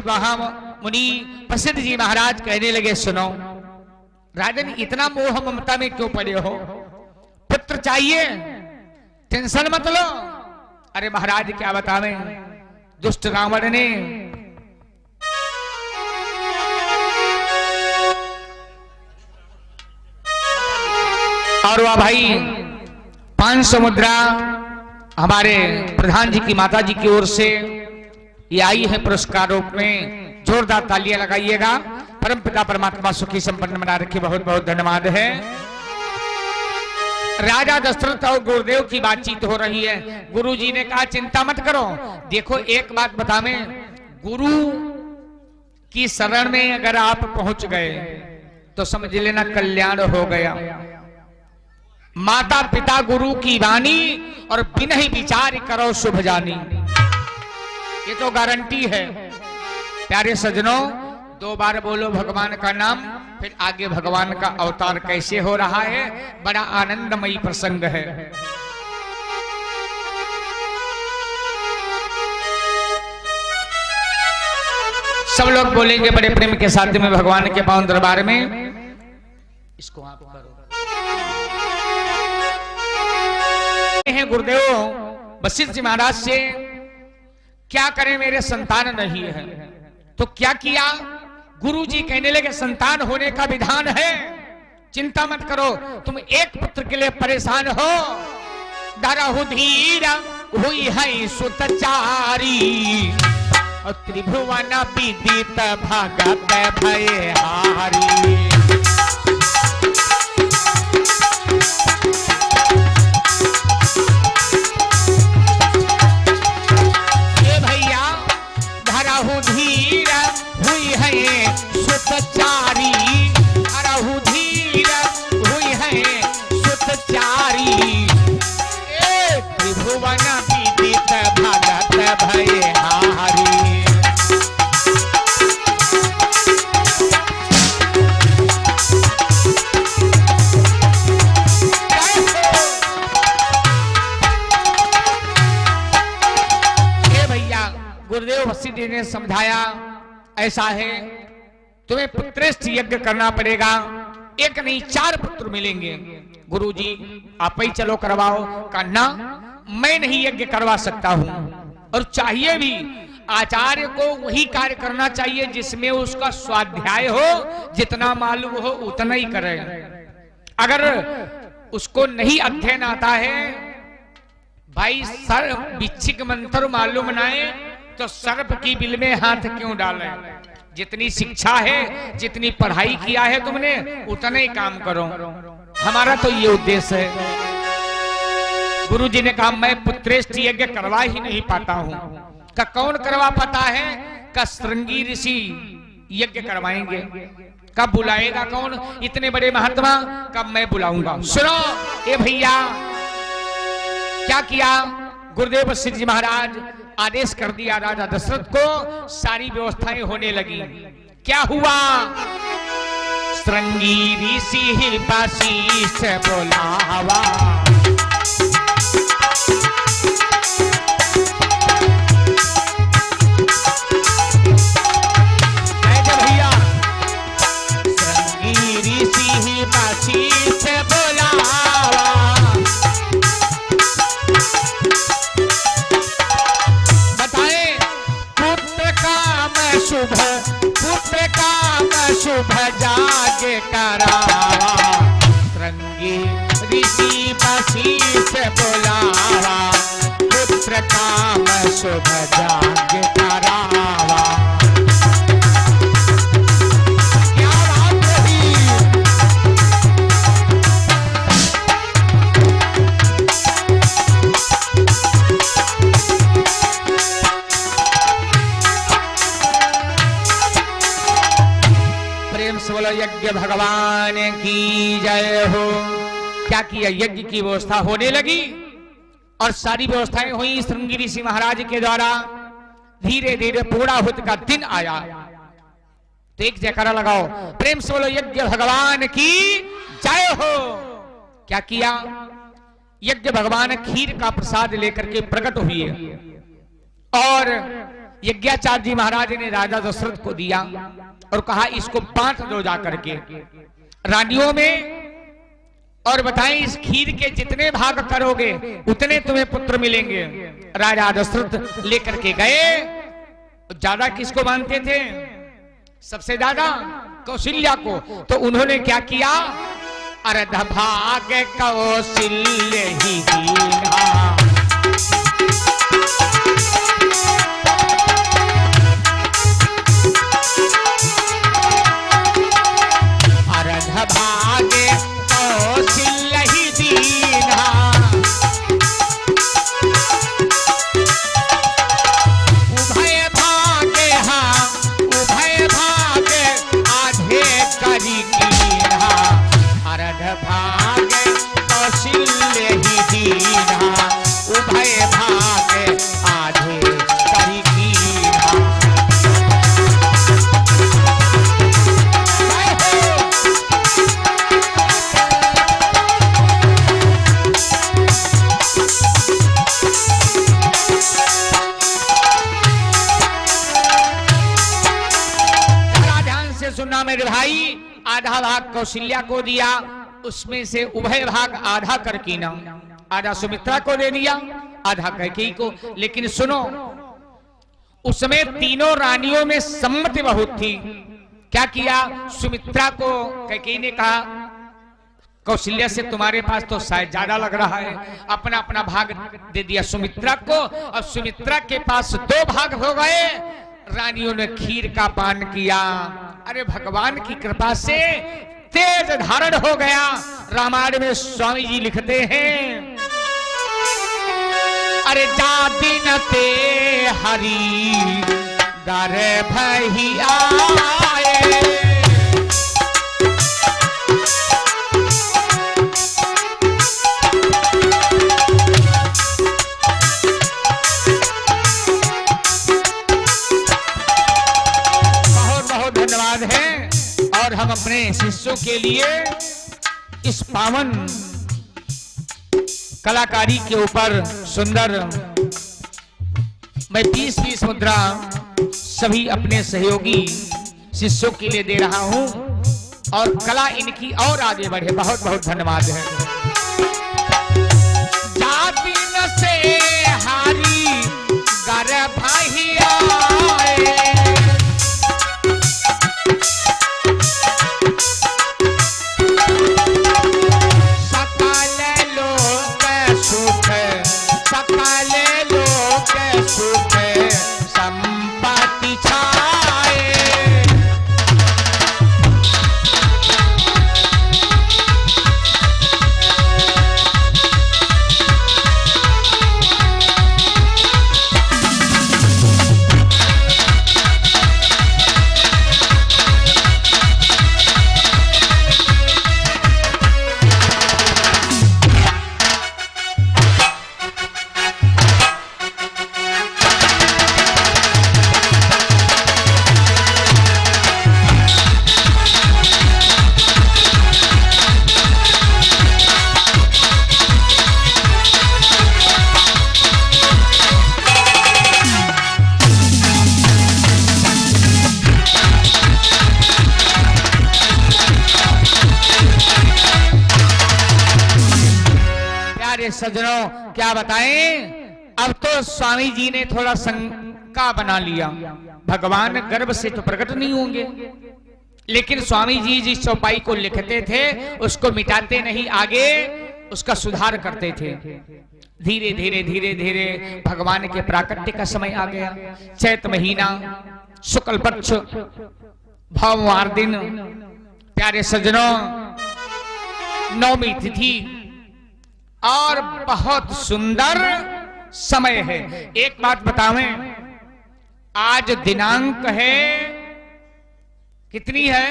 महामुनि प्रसिद्ध जी महाराज कहने लगे, सुनो राजन, इतना मोह ममता में क्यों पड़े हो? पुत्र चाहिए, टेंशन मत लो। अरे महाराज क्या बतावें, दुष्ट रावण ने और वह भाई 500 मुद्रा हमारे प्रधान जी की माता जी की ओर से ये आई है पुरस्कार रूप में। जोरदार तालियां लगाइएगा। परम पिता परमात्मा सुखी संपन्न बना रखे, बहुत बहुत धन्यवाद है। राजा दशरथ और गुरुदेव की बातचीत हो रही है। गुरु जी ने कहा चिंता मत करो। देखो एक बात बतावें, गुरु की शरण में अगर आप पहुंच गए तो समझ लेना कल्याण हो गया। माता पिता गुरु की वाणी और बिना ही विचार करो शुभ जानी, ये तो गारंटी है। प्यारे सजनों, 2 बार बोलो भगवान का नाम, फिर आगे भगवान का अवतार कैसे हो रहा है, बड़ा आनंदमयी प्रसंग है। सब लोग बोलेंगे बड़े प्रेम के साथ में भगवान के पावन दरबार में। इसको आप करो। हैं गुरुदेव वशिष्ठ जी महाराज से, क्या करें मेरे संतान नहीं है। तो क्या किया? गुरु जी कहने लगे संतान होने का विधान है, चिंता मत करो। तुम एक पुत्र के लिए परेशान हो, धरहु धीर हुई है सुतचारी, और त्रिभुवन विदित भगत भयहारी। धीर हुई है सुतचारी, हरहु धीर हुई है सुतचारी, त्रिभुवन विदित भगत भयहारी। गुरुदेव वशिष्ठ जी ने समझाया, ऐसा है तुम्हें पुत्रेष्ठ यज्ञ करना पड़ेगा, एक नहीं 4 पुत्र मिलेंगे। गुरुजी आप ही चलो करवाओ। कहना मैं नहीं यज्ञ करवा सकता हूं, और चाहिए भी आचार्य को वही कार्य करना चाहिए जिसमें उसका स्वाध्याय हो, जितना मालूम हो उतना ही करे। अगर उसको नहीं अध्ययन आता है, भाई सर बिच्छिक मंत्र मालूम ना है तो सर्प की बिल में हाथ क्यों डाले? जितनी शिक्षा है, जितनी पढ़ाई किया है तुमने, उतना ही काम करो। हमारा तो ये उद्देश्य है। गुरु जी ने कहा मैं पुत्रेष्ठ यज्ञ करवा ही नहीं पाता हूं। का कौन करवा पाता है? का श्रृंगी ऋषि यज्ञ करवाएंगे। कब बुलाएगा कौन? इतने बड़े महात्मा, कब मैं बुलाऊंगा। सुनो ये भैया, क्या किया गुरुदेव वशिष्ठ जी महाराज? आदेश कर दिया राजा दशरथ को, सारी व्यवस्थाएं होने लगी। क्या हुआ? श्रृंगी ऋषि वशिष्ठ बोलावा, भैया श्रृंगी ऋषि वशिष्ठ बोलावा, पुत्र काम शुभ जागे करावा, श्रृंगी ऋषि वशिष्ठ बोलावा, पुत्र काम शुभ जागे करावा। क्या बात रही? बोलो यज्ञ भगवान की जय हो। क्या किया? यज्ञ की व्यवस्था होने लगी और सारी व्यवस्थाएं हुई श्रृंगी ऋषि महाराज के द्वारा। धीरे धीरे पूर्णाहुति का दिन आया तो एक जयकारा लगाओ, प्रेम से बोलो यज्ञ भगवान की जय हो। क्या किया? यज्ञ भगवान खीर का प्रसाद लेकर के प्रकट हुए और यज्ञाचार्य जी महाराज ने राजा दशरथ को दिया और कहा इसको बांट दो जाकर के रानियों में, और बताएं इस खीर के जितने भाग करोगे उतने तुम्हें पुत्र मिलेंगे। राजा दशरथ लेकर के गए। ज्यादा किसको मानते थे? सबसे ज्यादा कौशल्या को। तो उन्होंने क्या किया? अर्ध भाग कौशल्य ही दीना, अर्ध भाग कौशल्य ही दीना, उभय भागे हाँ उभय भागे आधे करी कीना, अर्ध भाग कौशल्य ही दीना, उभय भागे आधे करी कीना। सुनना मेरे भाई, आधा भाग कौशल्या को दिया, उसमें से उभय भाग आधा करकीना, आधा सुमित्रा को दे दिया, आधा कैकेयी को। लेकिन सुनो, उसमें तीनों रानियों में सम्मति बहुत थी। क्या किया? सुमित्रा को कैकेयी ने कहा कौशल्या से तुम्हारे पास तो शायद ज्यादा लग रहा है, अपना अपना भाग दे दिया सुमित्रा को। और सुमित्रा के पास 2 भाग हो गए। रानियों ने खीर का पान किया। अरे भगवान की कृपा से तेज धारण हो गया। रामायण में स्वामी जी लिखते हैं, अरे जा दिन ते हरि गर्भ ही आए, धन्यवाद है। और हम अपने शिष्यों के लिए इस पावन कलाकारी के ऊपर सुंदर मैं 20-20 मुद्रा सभी अपने सहयोगी शिष्यों के लिए दे रहा हूं, और कला इनकी और आगे बढ़े। बहुत बहुत धन्यवाद है। जाति न से हारी गर्भ ही आए, सुख संपत्ति छाए, सज्जनों क्या बताएं। अब तो स्वामी जी ने थोड़ा शंका बना लिया, भगवान गर्भ से तो प्रकट नहीं होंगे, लेकिन स्वामी जी जिस चौपाई को लिखते थे उसको मिटाते नहीं, आगे उसका सुधार करते थे। धीरे धीरे धीरे धीरे भगवान के प्राकट्य का समय आ गया। चैत महीना, शुक्ल पक्ष, भववार दिन। प्यारे सज्जनों, नवमी तिथि और बहुत सुंदर समय है। एक बात बतावें, आज दिनांक है कितनी है?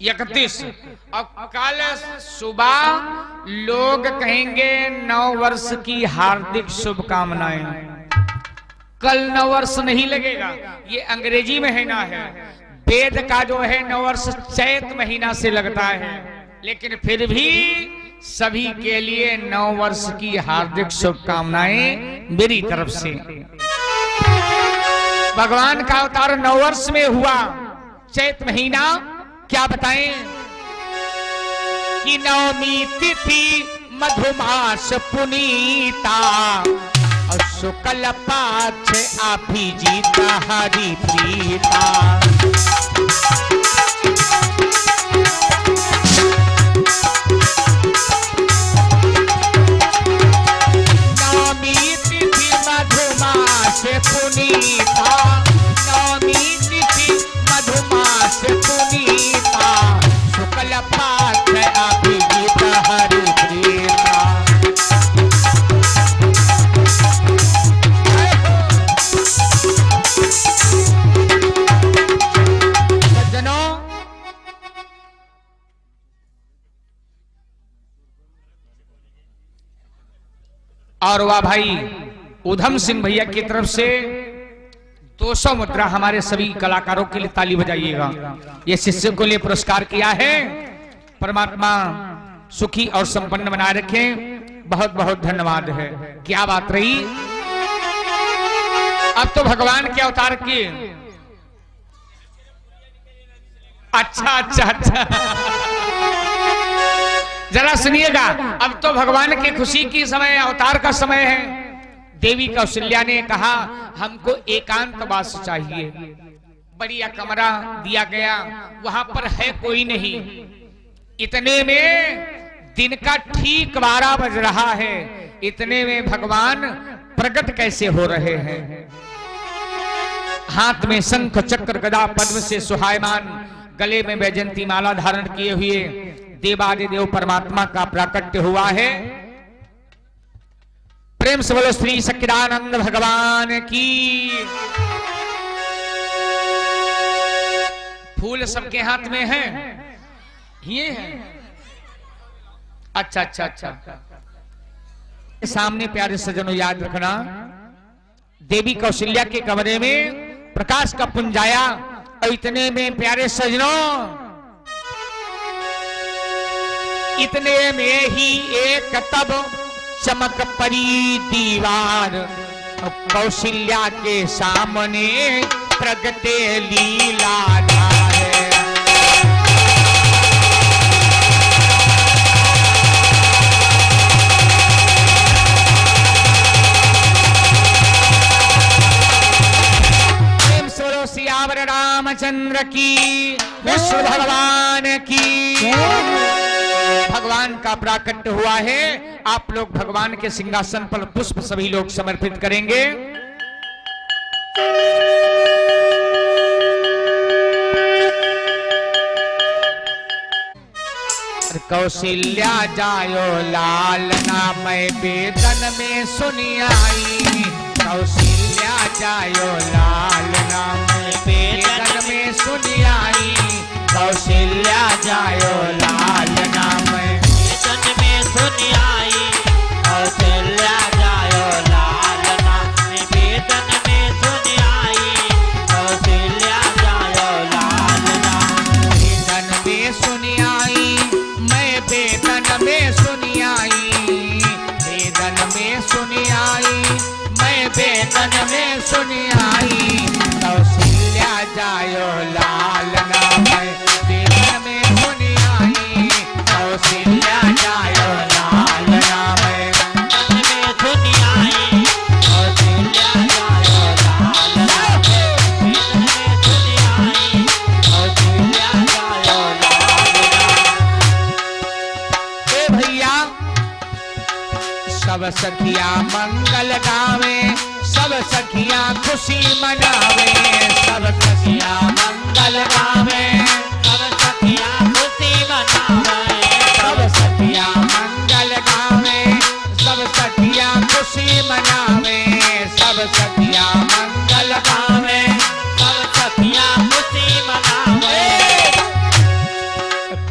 31। और कल सुबह लोग कहेंगे नव वर्ष की हार्दिक शुभकामनाएं। कल नव वर्ष नहीं लगेगा, ये अंग्रेजी महीना है। वेद का जो है नव वर्ष चैत महीना से लगता है, लेकिन फिर भी सभी के लिए 9 वर्ष की हार्दिक शुभकामनाएं मेरी तरफ से। भगवान का अवतार 9 वर्ष में हुआ, चैत महीना, क्या बताएं कि नवमी तिथि मधुमास पुनीता और शुक्ल पक्ष अभिजीता हरि प्रीता। नवमी तिथि मधुमास पुनीता, नवमी तिथि मधुमास पुनीता, शुक्ल पक्ष अभिजीता हरि प्रीता। और वाह भाई उधम सिंह भैया की तरफ से 200 मुद्रा हमारे सभी कलाकारों के लिए ताली बजाइएगा। ये शिष्य को लिए पुरस्कार किया है। परमात्मा सुखी और संपन्न बनाए रखे। बहुत बहुत धन्यवाद है। क्या बात रही। अब तो भगवान के अवतार की, अच्छा अच्छा अच्छा, जरा सुनिएगा। अब तो भगवान की खुशी की समय, अवतार का समय है। देवी कौशल्या ने कहा हमको एकांतवास चाहिए। बढ़िया कमरा दिया गया, वहां पर है कोई नहीं। इतने में दिन का ठीक 12 बज रहा है। इतने में भगवान प्रकट कैसे हो रहे हैं। हाथ में शंख चक्र गदा पद्म से सुहायमान, गले में वैजयंती माला धारण किए हुए देवादिदेव परमात्मा का प्राकट्य हुआ है। प्रेम से बोलो श्री सच्चिदानंद भगवान की। फूल सबके हाथ में है, ये है। अच्छा अच्छा अच्छा। सामने प्यारे सजनों याद रखना, देवी कौशल्या के कमरे में प्रकाश का पुंज आया और इतने में प्यारे सजनों, इतने में ही एक तब चमक पड़ी दीवार। कौशल्या के सामने प्रगटे लीलाधार। प्रेम स्वरो सियावर रामचंद्र की, विष्णु भगवान की। भगवान का प्राकट्य हुआ है। आप लोग भगवान के सिंहासन पर पुष्प सभी लोग समर्पित करेंगे। कौशल्या जायो लाल ना मैं वेदन में सुनी आई। कौशल्या जायो लाल ना मैं वेदन में सुनी आई। कौशल्या जायो लाल ना मैं वेदन में सुनी आई। कौशल्या जायो लाल ना मैं वेदन में सुनी आई। कौशल्या जायो लाल ना वेदन में सुनी आई। मैं वेदन में सुनी आई। वेदन में सुनी आई। मैं वेदन में सुनी आई। कौशल्या जायो लाल ना मैं वेदन में सुनी आई। कौशल्या जायो लाल ना मैं वेदन में सुनी आई। कौशल्या जायो लाल ना वेदन में सुनी आई। कौशल्या जायो लाल ना। ए भैया, सब सखिया मंगल गावे, सब सखिया खुशी मनावे। सब सखिया मंगल गावे, सब सखिया खुशी मनावे। सब सखिया मंगल गावे। सब सखिया खुशी मनावे। सब सखिया मंगल गावे। सब सखिया खुशी मनावे।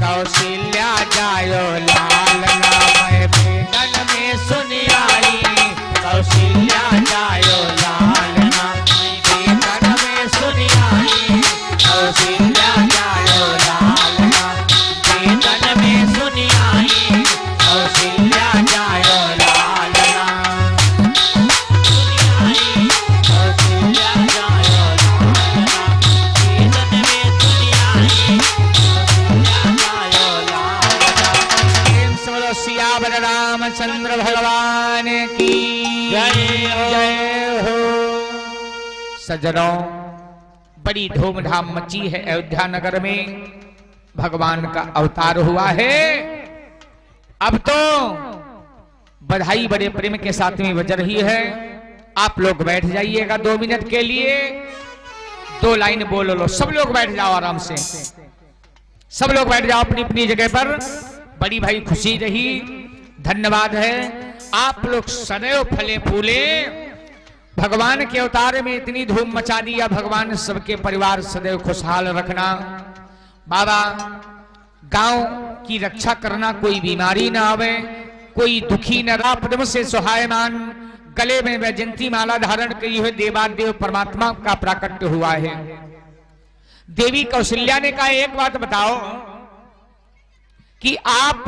कौशल्या जायो लाल ना मैं वेदन में सुनी आई। कौशल्या जायो लाल ना मैं वेदन में सुनी आई। कौशल्या जायो लाल ना वेदन में सुनी आई। जय हो। सज्जनों, बड़ी धूमधाम मची है अयोध्या नगर में, भगवान का अवतार हुआ है। अब तो बधाई बड़े प्रेम के साथ में बज रही है। आप लोग बैठ जाइएगा 2 मिनट के लिए, 2 लाइन बोल लो, सब लोग बैठ जाओ आराम से, सब लोग बैठ जाओ अपनी अपनी जगह पर। बड़ी भाई खुशी रही, धन्यवाद है। आप लोग सदैव फले फूले, भगवान के अवतार में इतनी धूम मचा दिया। भगवान सबके परिवार सदैव खुशहाल रखना। बाबा, गांव की रक्षा करना, कोई बीमारी ना आवे, कोई दुखी न रहा। पद्म से सुहायमान, गले में वैजंती माला धारण की हुए देवादेव परमात्मा का प्राकट्य हुआ है। देवी कौशल्या ने कहा, एक बात बताओ कि आप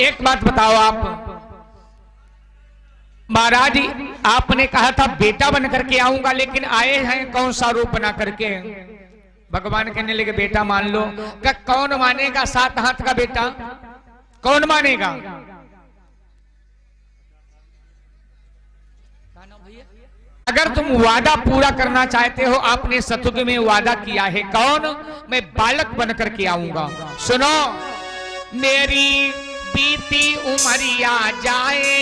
एक बात बताओ, आप महाराज, आपने कहा था बेटा बन करके आऊंगा, लेकिन आए हैं कौन सा रूप बना करके? भगवान कहने लगे, बेटा मान लो। क्या कौन मानेगा 7 हाथ का बेटा? कौन मानेगा? अगर तुम वादा पूरा करना चाहते हो, आपने सतयुग में वादा किया है, कौन? मैं बालक बन करके आऊंगा। सुनो, मेरी बीती उमरिया जाए,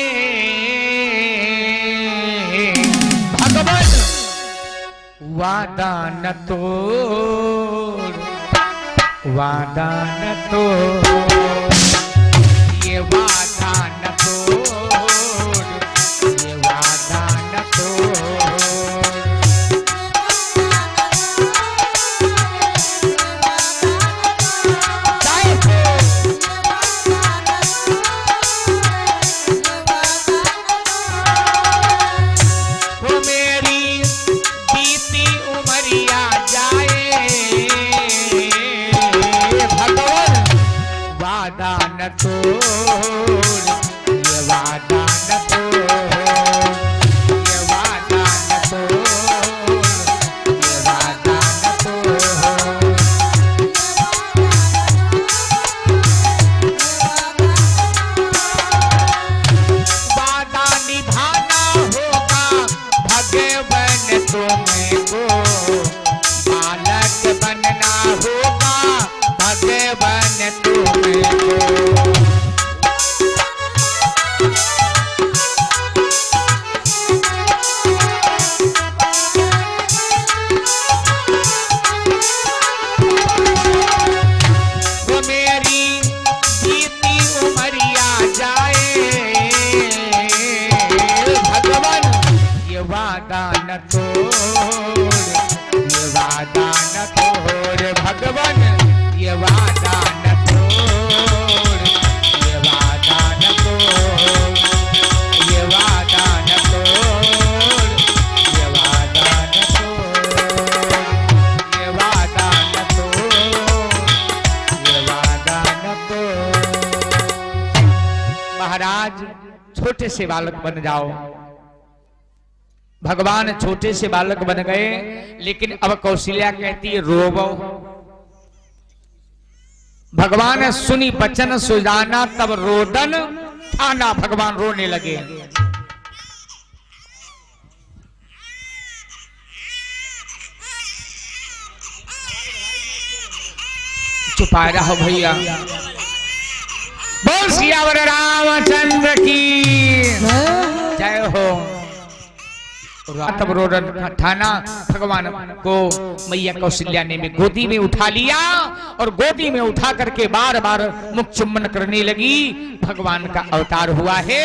भगवान वादा न तोड़, वादा न तोड़, ये वादा न तोड़, ये वादा न तोड़। छोटे से बालक बन जाओ। भगवान छोटे से बालक बन गए, लेकिन अब कौशल्या कहती है रोवो। भगवान सुनी बचन सुजाना, तब रोदन ठाना। भगवान रोने लगे। चुपा रहो भैया। बोल सियावर रामचंद्र की जय हो। तब रोदन ठाना। भगवान को मैया कौशल्या ने में गोदी में उठा लिया और गोदी में उठा करके बार बार मुख चुम्बन करने लगी। भगवान का अवतार हुआ है।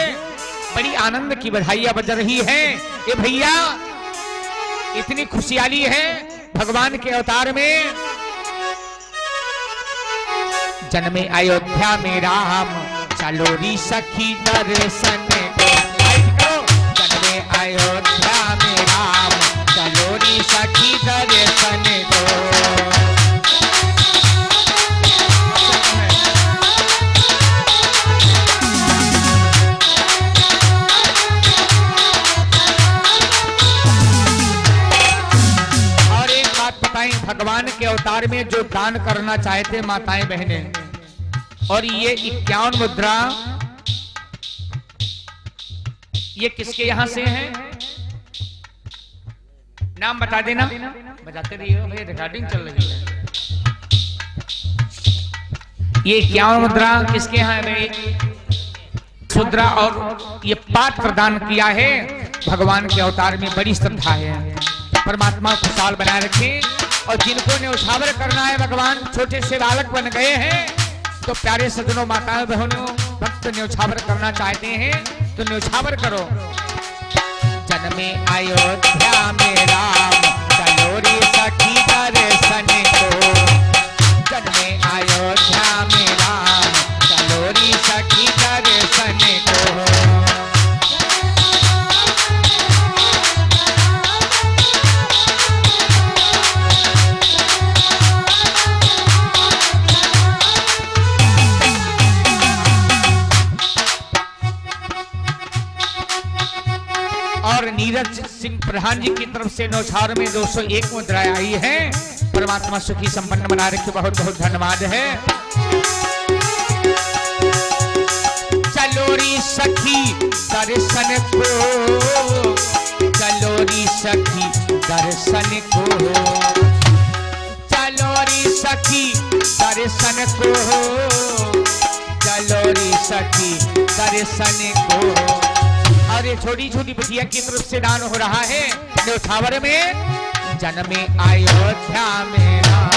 बड़ी आनंद की बधाइयां बज रही है। ये भैया इतनी खुशहाली है भगवान के अवतार में। जन्मे अयोध्या में राम, चलो री सखी दर्शन को। जन्मे अयोध्या में राम, चलो री सखी दर्शन को। और एक बात बताएं, भगवान के अवतार में जो दान करना चाहते माताएं बहनें, और ये 51 मुद्रा ये किसके यहां से है? नाम बता देना, बताते रहिए भाई, रिकॉर्डिंग चल रही है। ये 51 मुद्रा किसके यहाँ है? मुद्रा और ये पाठ प्रदान किया है भगवान के अवतार में, बड़ी श्रद्धा है। परमात्मा खुशहाल बनाए रखे। और जिनको न्यौछावर करना है, भगवान छोटे से बालक बन गए हैं, तो प्यारे सज्जनों, माताओं, बहनों, भक्त न्यौछावर करना चाहते हैं तो न्यौछावर करो। जन्मे अयोध्या में राम, चलो रे सखी दर्शन को। जन्मे अयोध्या में राम, चलो रे सखी दर्शन को। और नीरज सिंह प्रधान जी की तरफ से न्यौछावर में 201 मुद्राएं आई है। परमात्मा सुखी संपन्न बना रखे, बहुत बहुत धन्यवाद है। चलोरी सखी दर्शन को, चलोरी सखी दर्शन को, चलोरी सखी दर्शन को, चलोरी सखी दर्शन को। और ये छोटी छोटी बिटिया की तरफ से दान हो रहा है न्यौछावर में। जन्मे अयोध्या में राम,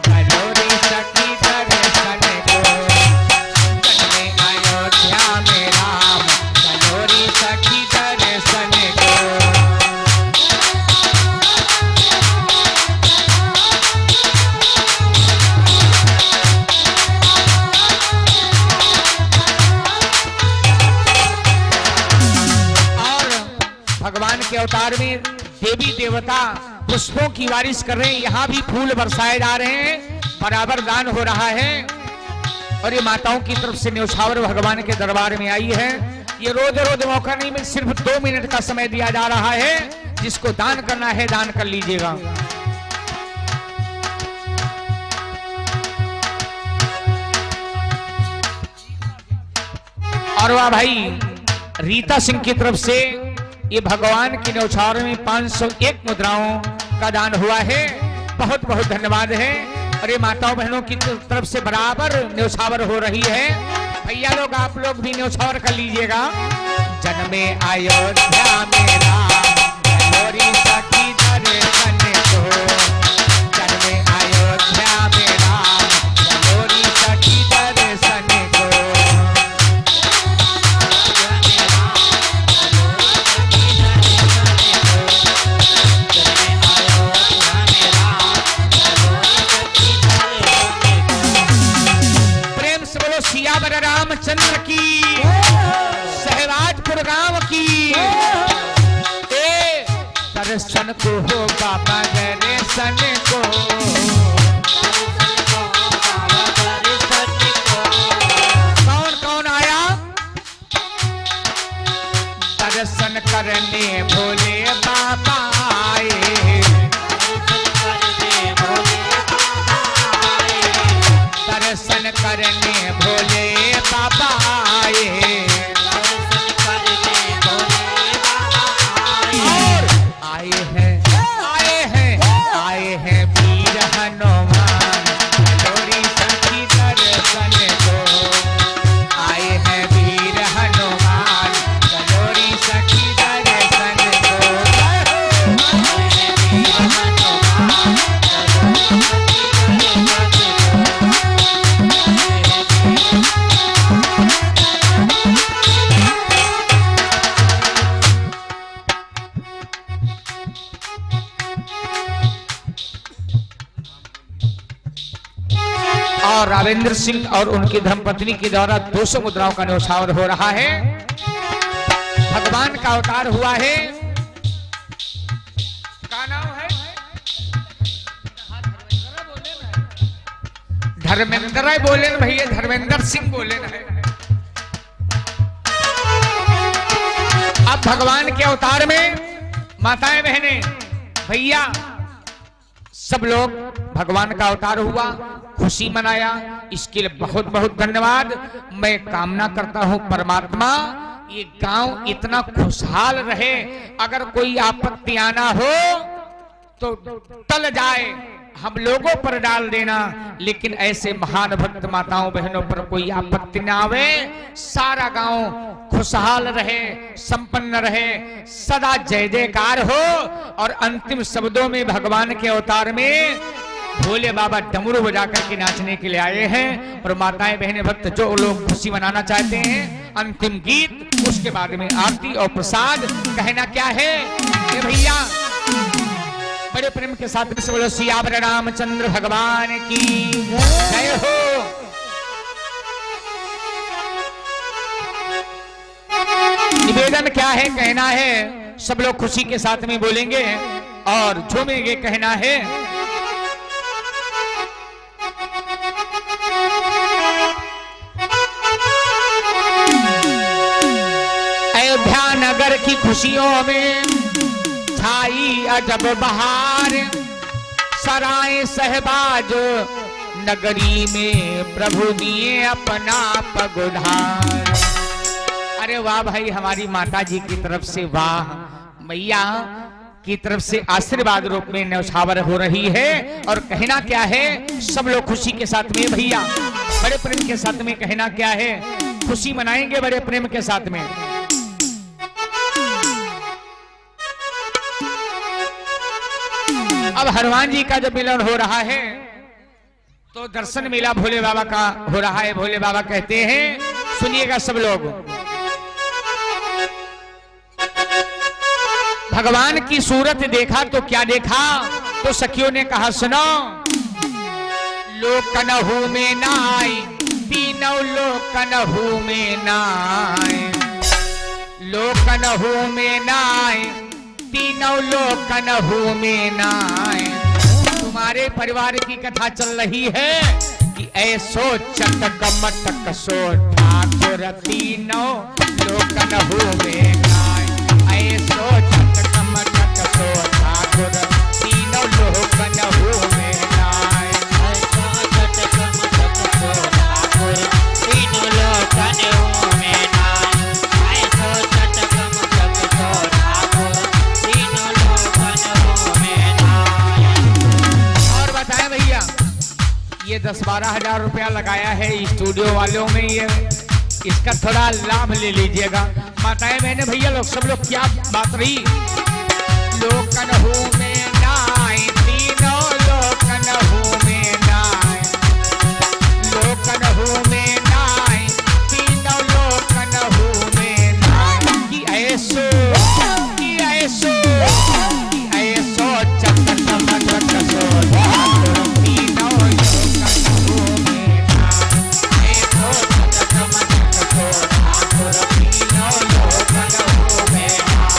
चलो रे सखी दर्शन को। जन्मे अयोध्या में राम, चलो रे सखी दर्शन को। भगवान के अवतार में देवी देवता पुष्पों की बारिश कर रहे हैं, यहाँ भी फूल बरसाए जा रहे हैं, बराबर दान हो रहा है। और ये माताओं की तरफ से न्यौछावर भगवान के दरबार में आई है। ये रोज रोज मौका नहीं मिल, सिर्फ 2 मिनट का समय दिया जा रहा है। जिसको दान करना है दान कर लीजिएगा। और वाह भाई, रीता सिंह की तरफ से ये भगवान की न्यौछावर में 501 मुद्राओं का दान हुआ है। बहुत बहुत धन्यवाद है। और ये माताओं बहनों की तरफ से बराबर न्यौछावर हो रही है। भैया लोग, आप लोग भी न्यौछावर कर लीजिएगा। जन्मे अयोध्या में राम, चलो रे सखी दर्शन को। जन्मे अयोध्या में राम, चलो रे सखी दर्शन को। सियावर रामचंद्र की, सहवाजपुर गांव की। दर्शन को हो बाबा दर्शन को। कौन कौन आया दर्शन करने? भोले बाबा आए। दर्शन करने भोले बाबा आए। और आए हैं वीर हनुमान, चलोरी सखी दर्शन को। आए हैं वीर हनुमान, चलोरी सखी दर्शन को। और रावेंद्र सिंह और उनकी धर्मपत्नी के द्वारा 200 मुद्राओं का न्यौछावर हो रहा है। भगवान का अवतार हुआ है। क्या नाम है? धर्मेंद्र बोले न भैया, धर्मेंद्र सिंह बोले न है। अब भगवान के अवतार में माताएं बहनें भैया सब लोग भगवान का अवतार हुआ, खुशी मनाया, इसके लिए बहुत बहुत धन्यवाद। मैं कामना करता हूं परमात्मा ये गांव इतना खुशहाल रहे, अगर कोई आपत्ति आना हो तो टल जाए, हम लोगों पर डाल देना, लेकिन ऐसे महान भक्त माताओं बहनों पर कोई आपत्ति ना आवे, सारा गांव खुशहाल रहे, संपन्न रहे, सदा जय जयकार हो। और अंतिम शब्दों में भगवान के अवतार में भोले बाबा डमरू बजा करके नाचने के लिए आए हैं। और माताएं बहनें भक्त जो लोग खुशी मनाना चाहते हैं, अंतिम गीत, उसके बाद में आरती और प्रसाद। कहना क्या है ये भैया, बड़े प्रेम के साथ में बोलो सियावर रामचंद्र भगवान की जय हो। निवेदन क्या है, कहना है, सब लोग खुशी के साथ में बोलेंगे और झूमेंगे। कहना है अयोध्या नगर की खुशियों में छाई अजब बहार, सराय सहबाज नगरी में प्रभु दिए अपना पगुधार। अरे वाह भाई, हमारी माता जी की तरफ से, वाह मैया की तरफ से आशीर्वाद रूप में न्यौछावर हो रही है। और कहना क्या है, सब लोग खुशी के साथ में भैया, बड़े प्रेम के साथ में कहना क्या है, खुशी मनाएंगे बड़े प्रेम के साथ में। अब हनुमान जी का जब मिलन हो रहा है तो दर्शन मेला भोले बाबा का हो रहा है। भोले बाबा कहते हैं, सुनिएगा सब लोग, भगवान की सूरत देखा तो क्या देखा, तो सखियों ने कहा सुनो, लोकनहु में नाय, तीनों लोकनहु में नाय, लोकनहु में नाय, तीनों लोकनहु में नाय। तुम्हारे परिवार की कथा चल रही है कि ऐसो चटक मटक सो ठाकुर तीनों लोकनहु में नाय, ऐसो चटक मटक सो ठाकुर तीनों लोकनहु में नाय, ऐसो चटक मटक सो ठाकुर तीनों लोकनहु में नाय, ऐसो चटक मटक सो ठाकुर तीनों लोकनहु में नाय। और बताएं भैया, ये 10-12 हजार रुपया लगाया है स्टूडियो वालों में, ये इसका थोड़ा लाभ ले लीजिएगा। माताएं बहने भैया लोग, सब लोग, क्या बात रही, लोकनहु में नाय, तीनों लोकनहु में नाय, लोकनहु में नाय, तीनों लोकनहु में नाय। कि ऐसो, कि ऐसो, कि ऐसो चटक मटक सो ठाकुर तीनों लोकनहु में नाय, ऐसो चटक मटक सो ठाकुर तीनों लोकनहु में नाय,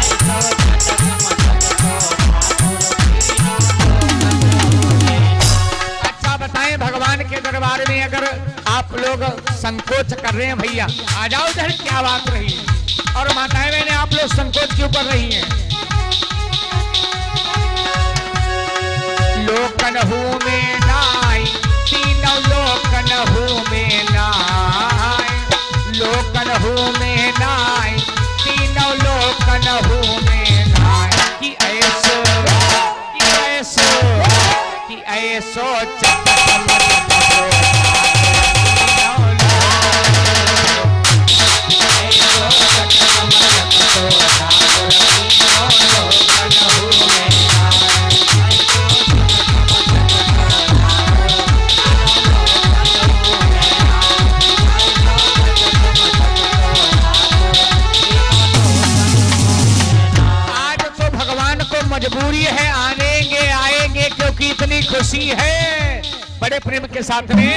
ऐसो चटक मटक सो ठाकुर तीनों लोकनहु में नाय। अच्छा बताएं, भगवान के दरबार में अगर आप लोग संकोच कर रहे हैं भैया, आ जाओ इधर, क्या बात रही है। और माताएं बहने आप लोग संकोच क्यों कर रही हैं? लोकनहु में नाय, तीनों लोकनहु में नाय, लोकनहु में नाय, तीनों लोकनहु में नाय। कि ऐसो, कि ऐसो, कि ऐसो चटक मटक सो ठाकुर तीनों ऐसो चटक मटक सो ठाकुर तीनों लोकनहु में नाय, आज तो भगवान को मजबूरी है, आएंगे आएंगे क्योंकि इतनी खुशी है। बड़े प्रेम के साथ में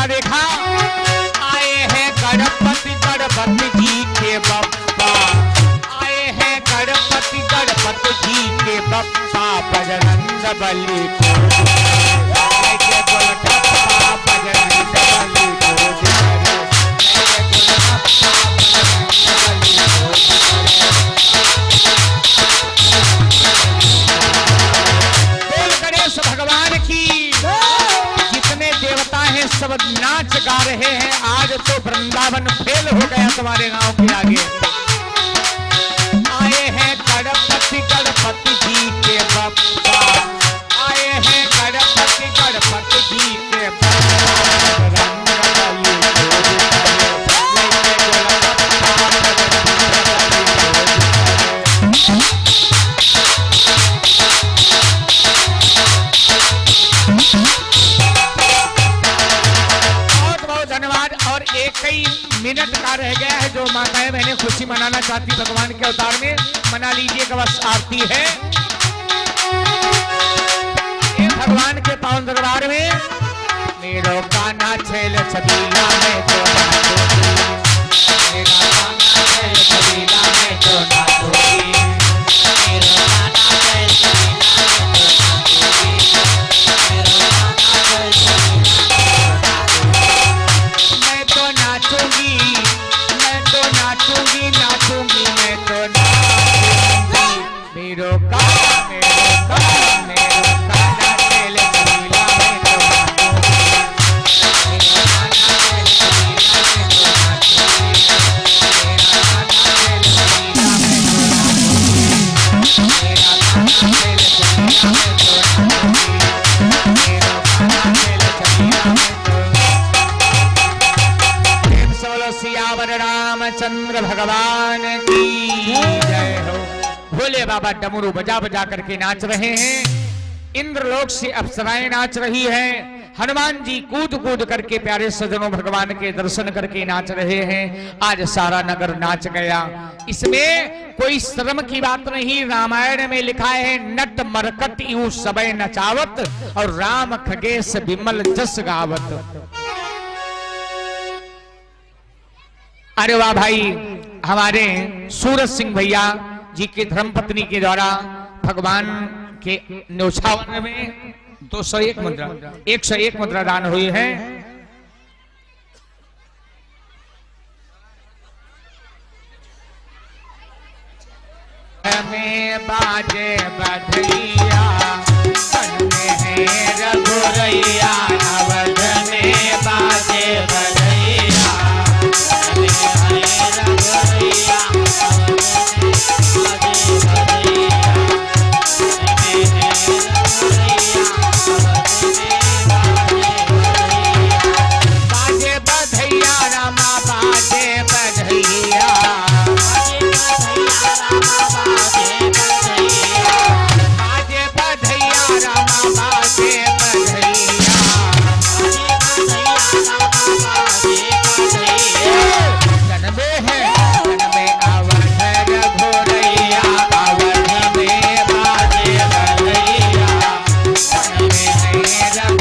क्या देखा? आए हैं गणपति गणपति जी के बप्पा, आए हैं गणपति गणपति जी के बप्पा, बजरंग बली को लेके गोलगप्पा, बजरंग बली को भगवान की। जितने देवता हैं सब नाच गा रहे हैं। आज तो वृंदावन फेल हो गया तुम्हारे गांव के आगे। आए हैं गणपति गणपति जी के बप्पा, आए हैं गणपति गणपति जी के बप्पा, कई मिनट का रह गया है जो माताएं बहनें खुशी मनाना चाहती भगवान के अवतार में, मना लीजिए। का बस आरती है ये भगवान के पावन दरबार में। मेरो कान्हा छेल छबीला में तो नाचोगी, मेरा कान्हा छेल छबीला में तो नाचोगी, मेरो कान्हा छेल छबीला में तो नाचोगी, मैं तो नाचूंगी, नाचूंगी मैं तो नाचूंगी, मेरो कान्हा छेल छबीला में तो नाचूंगी, मेरो कान्हा छेल छबीला में तो नाचूंगी, मेरा कान्हा छेल छबीला में तो नाचूंगी, मेरा कान्हा छेल छबीला में तो नाचूंगी, मेरो कान्हा छेल छबीला में तो। सियावर रामचंद्र भगवान की जय हो। भोले बाबा डमरू बजा बजा करके नाच रहे हैं। इंद्रलोक से अप्सराएं नाच रही हैं। हनुमान जी कूद कूद करके प्यारे सजनों भगवान के दर्शन करके नाच रहे हैं। आज सारा नगर नाच गया। इसमें कोई शर्म की बात नहीं। रामायण में लिखा है नट मरकट यूं सबे नचावत और राम खगेश विमल जस गावत। अरे वाह भाई, हमारे सूरज सिंह भैया जी की धर्मपत्नी के द्वारा भगवान के न्योछावर में 201 मुद्रा 101 मुद्रा दान हुई है। में बाजे बधैया, मन में है रघुरैया, अवध में बाजे बधैया, बाजे बधैया रामा बाजे बधैया, बाजे बधैया रामा बाजे बधैया, जन में है जन में अवध रघुरैया, अवध में बाजे बधैया, जन में है